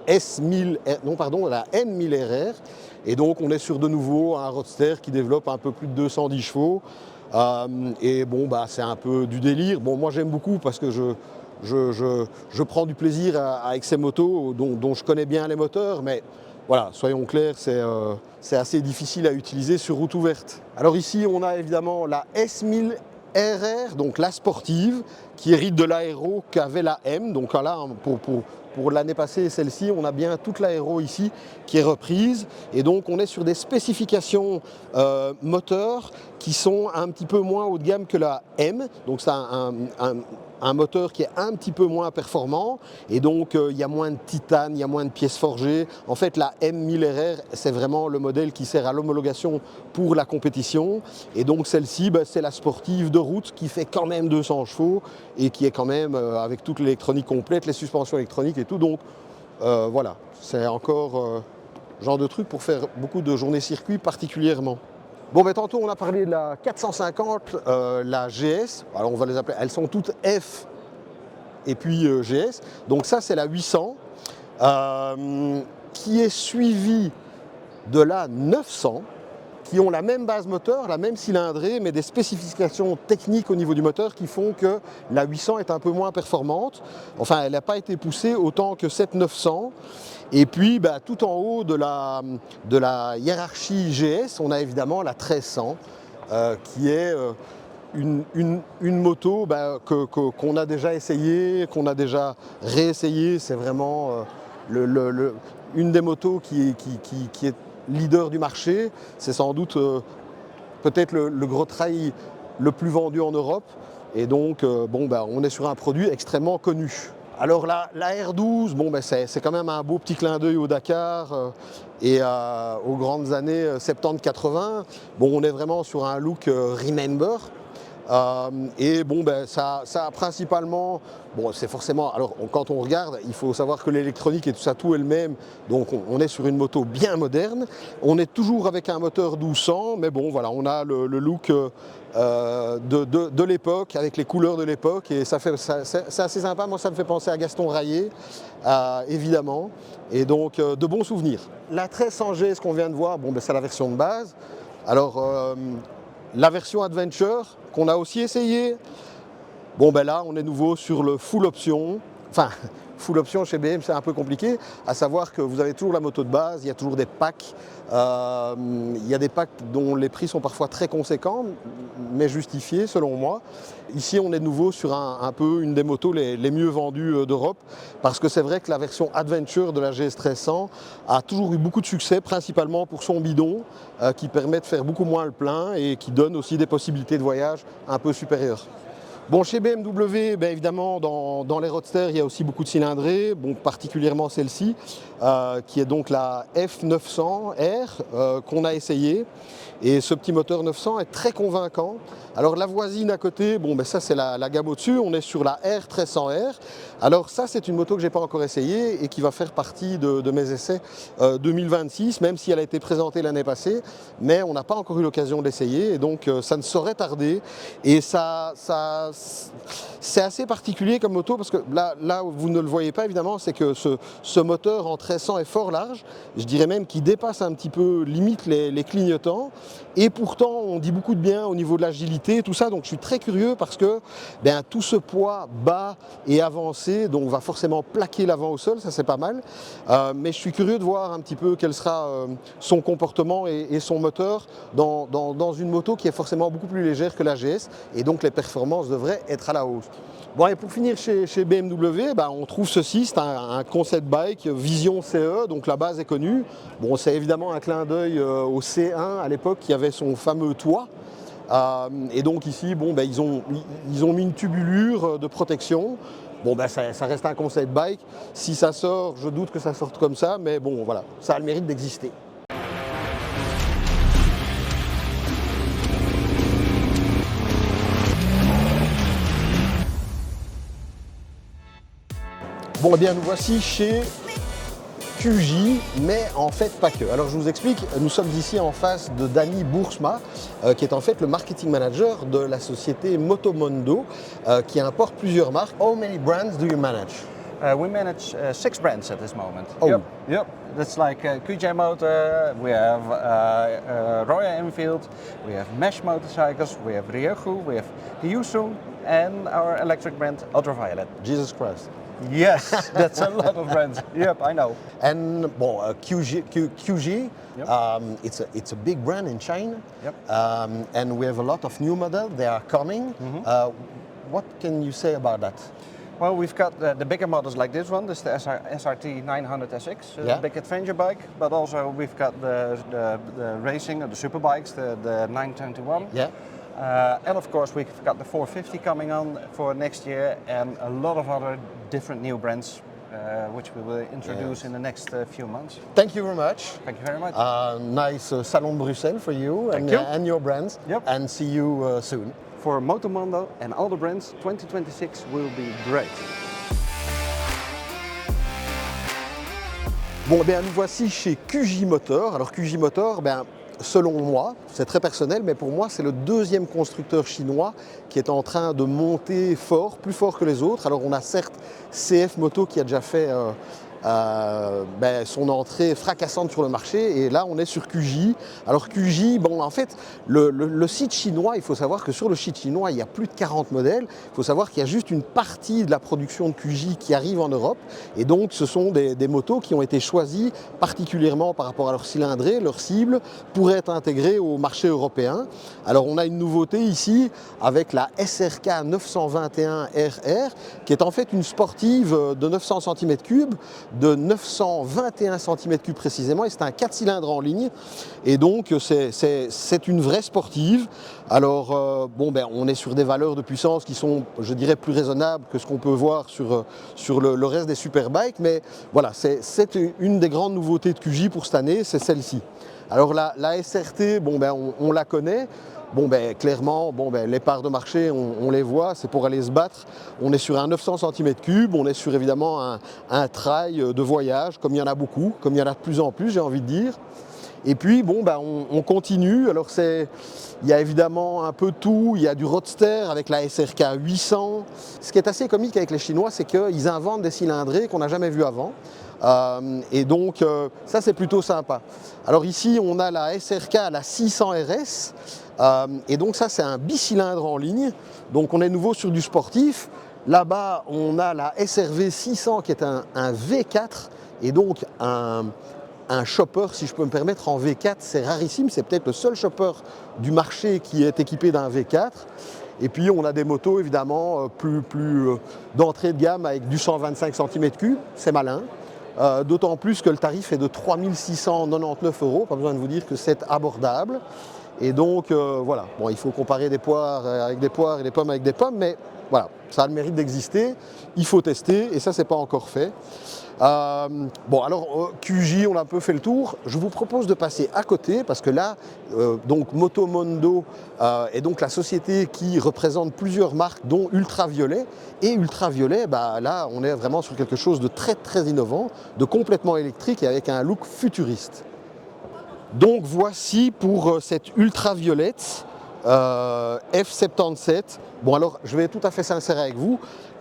la M1000RR. Et donc on est sur de nouveau un roadster qui développe un peu plus de 210 chevaux. Et bon, c'est un peu du délire. Bon, moi j'aime beaucoup parce que je prends du plaisir avec ces motos dont je connais bien les moteurs, mais voilà, soyons clairs, c'est assez difficile à utiliser sur route ouverte. Alors ici on a évidemment la S1000RR, donc la sportive, qui hérite de l'aéro qu'avait la M. Donc là, pour l'année passée et celle-ci, on a bien toute l'aéro ici qui est reprise. Et donc on est sur des spécifications moteurs qui sont un petit peu moins haut de gamme que la M. Donc c'est un moteur qui est un petit peu moins performant. Et donc il y a moins de titane, il y a moins de pièces forgées. En fait la M1000RR, c'est vraiment le modèle qui sert à l'homologation pour la compétition. Et donc celle-ci, c'est la sportive de route qui fait quand même 200 chevaux et qui est quand même avec toute l'électronique complète, les suspensions électroniques et tout. Donc voilà, c'est encore genre de truc pour faire beaucoup de journées circuit particulièrement. Bon, tantôt on a parlé de la 450, la GS, alors on va les appeler, elles sont toutes F et puis GS. Donc ça c'est la 800 qui est suivie de la 900, qui ont la même base moteur, la même cylindrée, mais des spécifications techniques au niveau du moteur qui font que la 800 est un peu moins performante. Enfin, elle n'a pas été poussée autant que cette 900. Et puis, tout en haut de la hiérarchie GS, on a évidemment la 1300, qui est une moto qu'on a déjà essayée, qu'on a déjà réessayée. C'est vraiment une des motos qui est leader du marché. C'est sans doute peut-être le gros trail le plus vendu en Europe. Et donc, on est sur un produit extrêmement connu. Alors la R12, c'est quand même un beau petit clin d'œil au Dakar et aux grandes années 70-80. On est vraiment sur un look Remember. Et ça a principalement, c'est forcément, alors quand on regarde, il faut savoir que l'électronique et tout ça, tout est le même, donc on est sur une moto bien moderne. On est toujours avec un moteur 1200, mais voilà, on a le look de l'époque, avec les couleurs de l'époque, et c'est assez sympa. Moi ça me fait penser à Gaston Rayet, évidemment, et donc de bons souvenirs. La 1300G, ce qu'on vient de voir, c'est la version de base. Alors la version Adventure, qu'on a aussi essayé, là on est nouveau sur le full option, enfin full option chez BM, c'est un peu compliqué, à savoir que vous avez toujours la moto de base, il y a toujours des packs. Il y a des packs dont les prix sont parfois très conséquents, mais justifiés selon moi. Ici, on est de nouveau sur un peu une des motos les mieux vendues d'Europe, parce que c'est vrai que la version Adventure de la GS 1300 a toujours eu beaucoup de succès, principalement pour son bidon, qui permet de faire beaucoup moins le plein et qui donne aussi des possibilités de voyage un peu supérieures. Bon, chez BMW, ben évidemment, dans les roadsters, il y a aussi beaucoup de cylindrées, bon, particulièrement celle-ci, qui est donc la F900R qu'on a essayée. Et ce petit moteur 900 est très convaincant. Alors la voisine à côté, bon, ben ça c'est la gamme au-dessus, on est sur la R1300R. Alors ça c'est une moto que je n'ai pas encore essayée et qui va faire partie de mes essais 2026, même si elle a été présentée l'année passée, mais on n'a pas encore eu l'occasion d'essayer et donc ça ne saurait tarder. Et c'est assez particulier comme moto parce que là où vous ne le voyez pas évidemment, c'est que ce moteur en 1300 est fort large, je dirais même qu'il dépasse un petit peu limite les clignotants. Et pourtant, on dit beaucoup de bien au niveau de l'agilité, tout ça. Donc, je suis très curieux parce que tout ce poids bas et avancé, donc on va forcément plaquer l'avant au sol, ça c'est pas mal. Mais je suis curieux de voir un petit peu quel sera son comportement et son moteur dans une moto qui est forcément beaucoup plus légère que la GS. Et donc, les performances devraient être à la hausse. Bon, et pour finir chez BMW, on trouve ceci, c'est un concept bike Vision CE, donc la base est connue. Bon, c'est évidemment un clin d'œil au C1 à l'époque qui avait son fameux toit. Et donc ici, bon, ils ont mis une tubulure de protection. Bon, ça reste un concept bike. Si ça sort, je doute que ça sorte comme ça, mais bon, voilà, ça a le mérite d'exister. Bon, eh bien, nous voici chez QJ, mais en fait pas que. Alors je vous explique, nous sommes ici en face de Danny Boersma, qui est en fait le marketing manager de la société Motomondo, qui importe plusieurs marques. How many brands do you manage? We manage 6 brands at this moment. Oh. Yep. That's like QJ Motor, we have Royal Enfield, we have Mesh Motorcycles, we have Ryoku, we have Hyusu, and our electric brand Ultraviolet. Jesus Christ. Yes, that's a lot of brands. Yep, I know. And well, QJ yep. It's a big brand in China. Yep. And we have a lot of new models. They are coming. Mm-hmm. What can you say about that? Well, we've got the bigger models like this one. This is the SRT 900 SX, yeah. Big adventure bike. But also we've got the racing, the super bikes, the 921. Yeah. And of course we've got the 450 coming on for next year and a lot of other different new brands which we will introduce in the next few months. Thank you very much. Thank you very much. Nice Salon Bruxelles for you and your brands. Yep. And see you soon. For Motomondo and all the brands, 2026 will be great. Bon, nous voici chez QJ Motor. Alors QJ Motor, selon moi, c'est très personnel, mais pour moi, c'est le deuxième constructeur chinois qui est en train de monter fort, plus fort que les autres. Alors on a certes CF Moto qui a déjà fait son entrée fracassante sur le marché, et là on est sur QJ. Alors QJ, en fait, le site chinois, il faut savoir que sur le site chinois, il y a plus de 40 modèles. Il faut savoir qu'il y a juste une partie de la production de QJ qui arrive en Europe, et donc ce sont des motos qui ont été choisies particulièrement par rapport à leur cylindrée, leur cible, pour être intégrées au marché européen. Alors on a une nouveauté ici avec la SRK 921 RR, qui est en fait une sportive de 900 cm3, de 921 cm3 précisément, et c'est un 4 cylindres en ligne, et donc c'est une vraie sportive. Alors on est sur des valeurs de puissance qui sont, je dirais, plus raisonnables que ce qu'on peut voir sur le reste des superbikes, mais voilà, c'est une des grandes nouveautés de QJ pour cette année, c'est celle-ci. Alors la SRT, on la connaît. Clairement, les parts de marché, on les voit, c'est pour aller se battre. On est sur un 900 cm3, on est sur évidemment un trail de voyage, comme il y en a beaucoup, comme il y en a de plus en plus, j'ai envie de dire. Et puis, on continue. Alors, il y a évidemment un peu tout. Il y a du roadster avec la SRK 800. Ce qui est assez comique avec les Chinois, c'est qu'ils inventent des cylindrées qu'on n'a jamais vues avant. Et donc, ça, c'est plutôt sympa. Alors ici, on a la SRK à la 600 RS. Et donc ça, c'est un bicylindre en ligne. Donc on est nouveau sur du sportif. Là-bas, on a la SRV 600 qui est un V4 et donc un chopper, si je peux me permettre, en V4. C'est rarissime, c'est peut-être le seul chopper du marché qui est équipé d'un V4. Et puis on a des motos évidemment plus d'entrée de gamme avec du 125 cm3, c'est malin. D'autant plus que le tarif est de 3 699 €, pas besoin de vous dire que c'est abordable. Et donc voilà, bon, il faut comparer des poires avec des poires et des pommes avec des pommes, mais voilà, ça a le mérite d'exister, il faut tester et ça c'est pas encore fait. Bon alors QJ, on a un peu fait le tour, je vous propose de passer à côté parce que là, donc Motomondo est donc la société qui représente plusieurs marques dont Ultraviolet, et Ultraviolet, bah, là on est vraiment sur quelque chose de très très innovant, de complètement électrique et avec un look futuriste. Donc voici pour cette ultraviolette F77. Bon alors je vais être tout à fait sincère avec vous,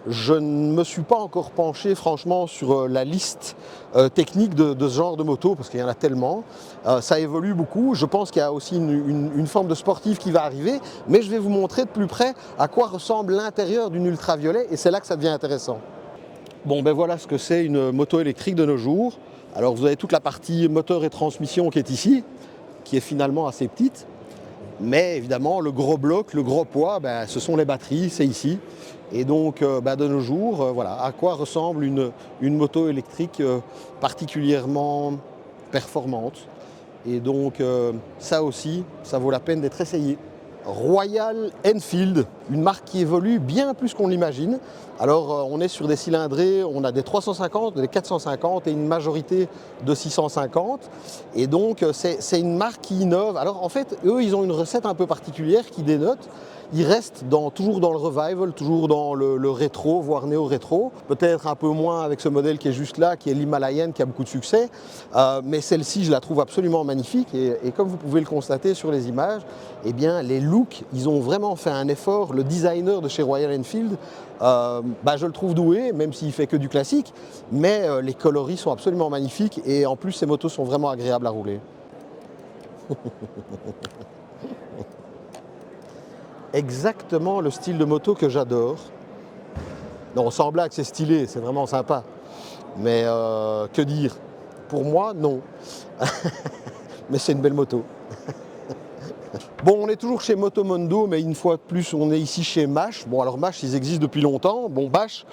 je ne me suis pas encore penché franchement sur la liste technique de ce genre de moto parce qu'il y en a tellement. Ça évolue beaucoup, je pense qu'il y a aussi une forme de sportif qui va arriver, mais je vais vous montrer de plus près à quoi ressemble l'intérieur d'une ultraviolet et c'est là que ça devient intéressant. Bon ben voilà ce que c'est une moto électrique de nos jours. Alors vous avez toute la partie moteur et transmission qui est ici, qui est finalement assez petite. Mais évidemment, le gros bloc, le gros poids, ben, ce sont les batteries, c'est ici. Et donc, ben, de nos jours, voilà, à quoi ressemble une moto électrique particulièrement performante. Et donc, ça aussi, ça vaut la peine d'être essayé. Royal Enfield, une marque qui évolue bien plus qu'on l'imagine. Alors on est sur des cylindrés, on a des 350, des 450 et une majorité de 650. Et donc c'est une marque qui innove. Alors en fait, eux, ils ont une recette un peu particulière qui dénote. Ils restent toujours dans le revival, toujours dans le rétro, voire néo-rétro. Peut-être un peu moins avec ce modèle qui est juste là, qui est l'Himalayan, qui a beaucoup de succès. Mais celle-ci, je la trouve absolument magnifique. Et comme vous pouvez le constater sur les images, eh bien, les looks, ils ont vraiment fait un effort. Le designer de chez Royal Enfield, bah, je le trouve doué, même s'il fait que du classique. Mais les coloris sont absolument magnifiques. Et en plus, ces motos sont vraiment agréables à rouler. Exactement le style de moto que j'adore. Non, sans blague, c'est stylé, c'est vraiment sympa. Mais que dire? Pour moi, non. Mais c'est une belle moto. Bon, on est toujours chez Motomondo, mais une fois de plus, on est ici chez Mash. Bon, alors Mash, ils existent depuis longtemps. Bon, Bash,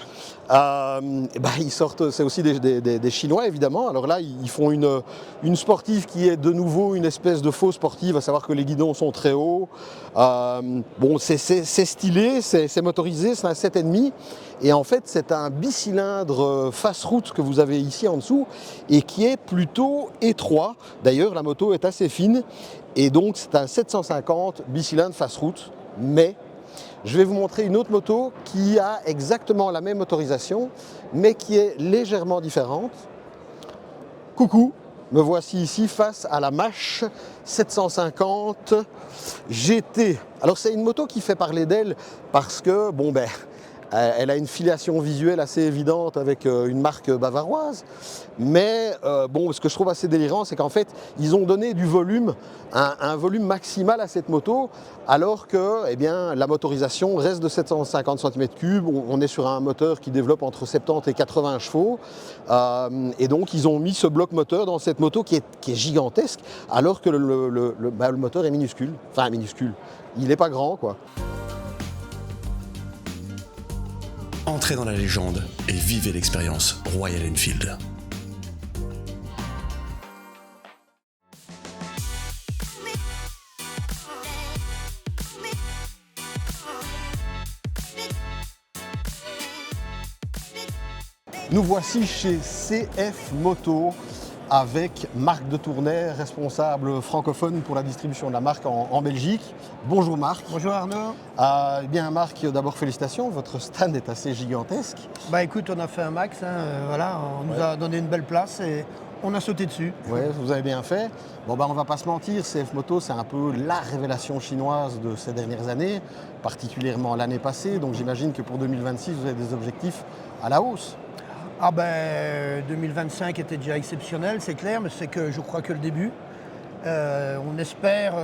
ils sortent, c'est aussi des Chinois, évidemment. Alors là, ils font une sportive qui est de nouveau une espèce de faux sportive, à savoir que les guidons sont très hauts. Bon, c'est stylé, c'est motorisé, c'est un 7,5. Et en fait, c'est un bicylindre face-route que vous avez ici en dessous et qui est plutôt étroit. D'ailleurs, la moto est assez fine. Et donc c'est un 750 bicylindre face-route, mais je vais vous montrer une autre moto qui a exactement la même motorisation, mais qui est légèrement différente. Coucou, me voici ici face à la Mash 750 GT. Alors c'est une moto qui fait parler d'elle parce que, bon ben, elle a une filiation visuelle assez évidente avec une marque bavaroise, mais bon, ce que je trouve assez délirant, c'est qu'en fait, ils ont donné du volume, un volume maximal à cette moto, alors que eh bien, la motorisation reste de 750 cm3. On est sur un moteur qui développe entre 70 et 80 chevaux, et donc ils ont mis ce bloc moteur dans cette moto qui est gigantesque, alors que le moteur est minuscule, enfin minuscule, il n'est pas grand, quoi. Entrez dans la légende et vivez l'expérience Royal Enfield. Nous voici chez CF Moto avec Marc de Tournai, responsable francophone pour la distribution de la marque en Belgique. Bonjour Marc. Bonjour Arnaud. Eh bien Marc, d'abord félicitations, votre stand est assez gigantesque. Bah écoute, on a fait un max, voilà, on nous a donné une belle place et on a sauté dessus. Oui, vous avez bien fait. Bon bah on va pas se mentir, CF Moto c'est un peu la révélation chinoise de ces dernières années, particulièrement l'année passée, donc j'imagine que pour 2026 vous avez des objectifs à la hausse. Ah ben 2025 était déjà exceptionnel, c'est clair, mais c'est que je crois que le début. On espère,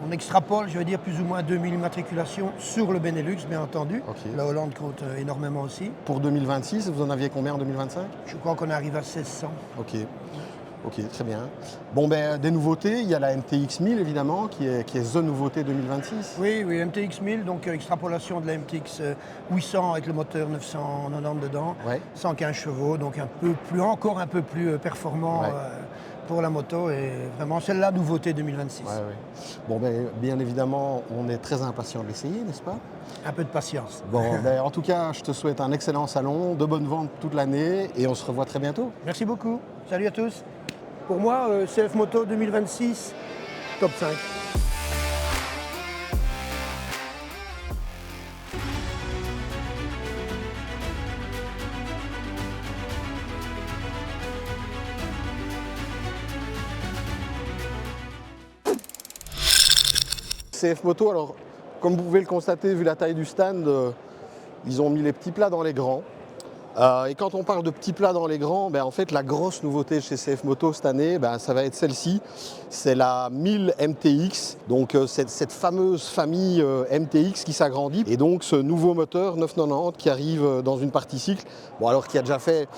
on extrapole, je veux dire, plus ou moins 2000 immatriculations sur le Benelux, bien entendu. Okay. La Hollande compte énormément aussi. Pour 2026, vous en aviez combien en 2025? Je crois qu'on arrive à 1600. Ok, très bien. Bon, des nouveautés, il y a la MTX 1000 évidemment, qui est the nouveauté 2026. Oui, MTX 1000, donc extrapolation de la MTX 800 avec le moteur 990 dedans, 115 chevaux, donc encore un peu plus performant pour la moto, et vraiment c'est la nouveauté 2026. Bon, bien évidemment, on est très impatient de l'essayer, n'est-ce pas? Un peu de patience. Bon, en tout cas, je te souhaite un excellent salon, de bonnes ventes toute l'année, et on se revoit très bientôt. Merci beaucoup. Salut à tous. Pour moi, CF Moto 2026, top 5. CF Moto, alors, comme vous pouvez le constater, vu la taille du stand, ils ont mis les petits plats dans les grands. Et quand on parle de petits plats dans les grands, en fait la grosse nouveauté chez CF Moto cette année, ça va être celle-ci, c'est la 1000 MTX, donc cette fameuse famille MTX qui s'agrandit, et donc ce nouveau moteur 990 qui arrive dans une partie cycle, alors qui a déjà fait...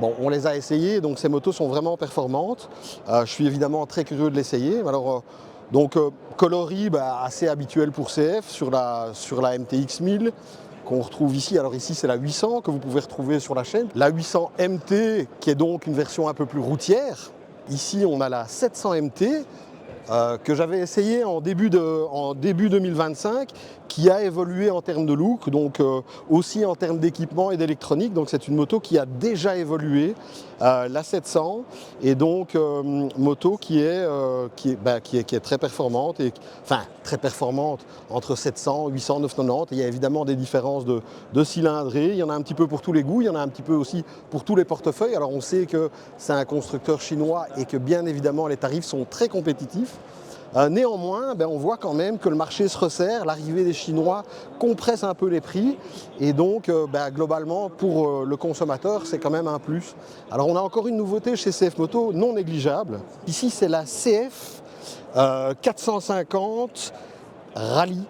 Bon, on les a essayés, donc ces motos sont vraiment performantes. Je suis évidemment très curieux de l'essayer. Alors, coloris assez habituel pour CF sur la MTX 1000. Qu'on retrouve ici. Alors ici c'est la 800 que vous pouvez retrouver sur la chaîne. La 800 MT qui est donc une version un peu plus routière. Ici on a la 700 MT que j'avais essayé en début 2025, qui a évolué en termes de look, donc aussi en termes d'équipement et d'électronique. Donc c'est une moto qui a déjà évolué, la 700, et donc moto qui est très performante, très performante entre 700, 800, 990. Il y a évidemment des différences de cylindrée, il y en a un petit peu pour tous les goûts, il y en a un petit peu aussi pour tous les portefeuilles. Alors on sait que c'est un constructeur chinois et que bien évidemment les tarifs sont très compétitifs. Néanmoins, on voit quand même que le marché se resserre, l'arrivée des Chinois compresse un peu les prix, et donc globalement pour le consommateur c'est quand même un plus. Alors on a encore une nouveauté chez CF Moto non négligeable. Ici c'est la CF 450 Rally.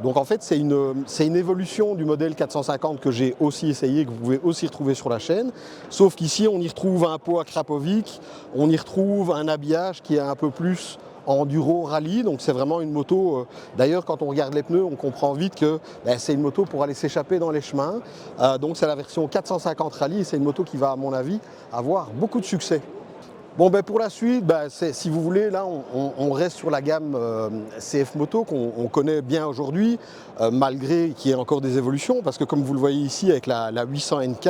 Donc en fait c'est une évolution du modèle 450 que j'ai aussi essayé, que vous pouvez aussi retrouver sur la chaîne, sauf qu'ici on y retrouve un pot à Krapovic, on y retrouve un habillage qui est un peu plus enduro rallye, donc c'est vraiment une moto, d'ailleurs quand on regarde les pneus on comprend vite que c'est une moto pour aller s'échapper dans les chemins, donc c'est la version 450 rallye et c'est une moto qui va à mon avis avoir beaucoup de succès. Bon, pour la suite, si vous voulez, là on reste sur la gamme CF Moto qu'on connaît bien aujourd'hui, malgré qu'il y ait encore des évolutions, parce que comme vous le voyez ici avec la 800 NK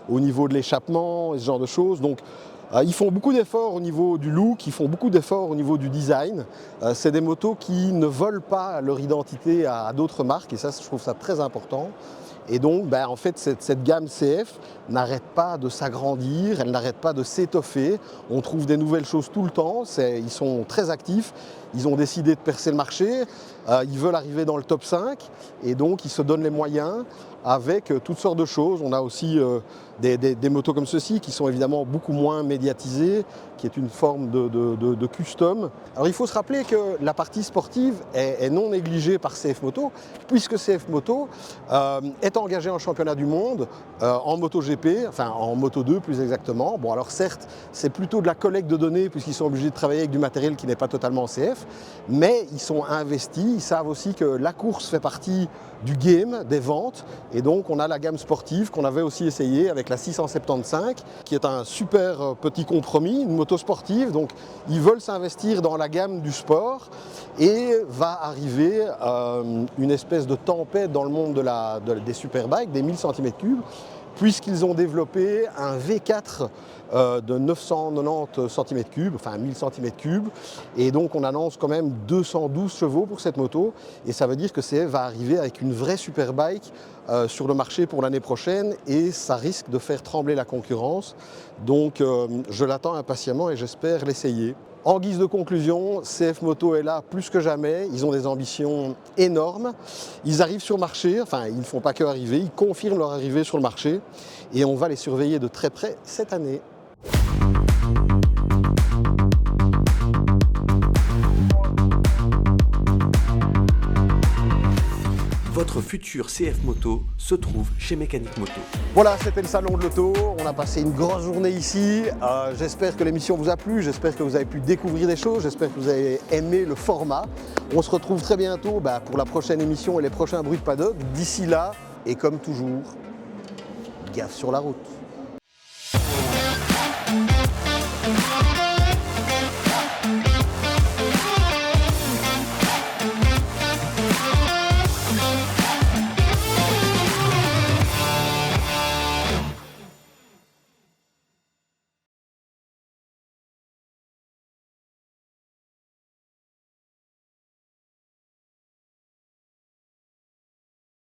au niveau de l'échappement et ce genre de choses, donc ils font beaucoup d'efforts au niveau du look, ils font beaucoup d'efforts au niveau du design. C'est des motos qui ne volent pas leur identité à d'autres marques, et ça je trouve ça très important. Et donc, en fait, cette gamme CF n'arrête pas de s'agrandir, elle n'arrête pas de s'étoffer. On trouve des nouvelles choses tout le temps, ils sont très actifs, ils ont décidé de percer le marché, ils veulent arriver dans le top 5, et donc ils se donnent les moyens avec toutes sortes de choses. On a aussi des motos comme ceci qui sont évidemment beaucoup moins médiatisées, qui est une forme de custom. Alors il faut se rappeler que la partie sportive est non négligée par CF Moto, puisque CF Moto est engagé en championnat du monde en MotoGP, enfin en Moto2 plus exactement. Bon, alors certes, c'est plutôt de la collecte de données puisqu'ils sont obligés de travailler avec du matériel qui n'est pas totalement CF, mais ils sont investis, ils savent aussi que la course fait partie du game, des ventes, et donc on a la gamme sportive qu'on avait aussi essayé avec la 675, qui est un super petit compromis, une moto sportive, donc ils veulent s'investir dans la gamme du sport, et va arriver une espèce de tempête dans le monde des superbikes, des 1000 cm3, puisqu'ils ont développé un V4 de 990 cm3, enfin 1000 cm3, et donc on annonce quand même 212 chevaux pour cette moto, et ça veut dire que CF va arriver avec une vraie superbike sur le marché pour l'année prochaine, et ça risque de faire trembler la concurrence, donc je l'attends impatiemment et j'espère l'essayer. En guise de conclusion, CF Moto est là plus que jamais, ils ont des ambitions énormes, ils arrivent sur le marché, enfin ils ne font pas que arriver, ils confirment leur arrivée sur le marché, et on va les surveiller de très près cette année. Votre futur CF moto se trouve chez Mécanique Moto. Voilà, c'était le salon de l'auto. On a passé une grosse journée ici. J'espère que l'émission vous a plu, j'espère que vous avez pu découvrir des choses, j'espère que vous avez aimé le format. On se retrouve très bientôt pour la prochaine émission et les prochains bruits de paddock. D'ici là, et comme toujours, gaffe sur la route.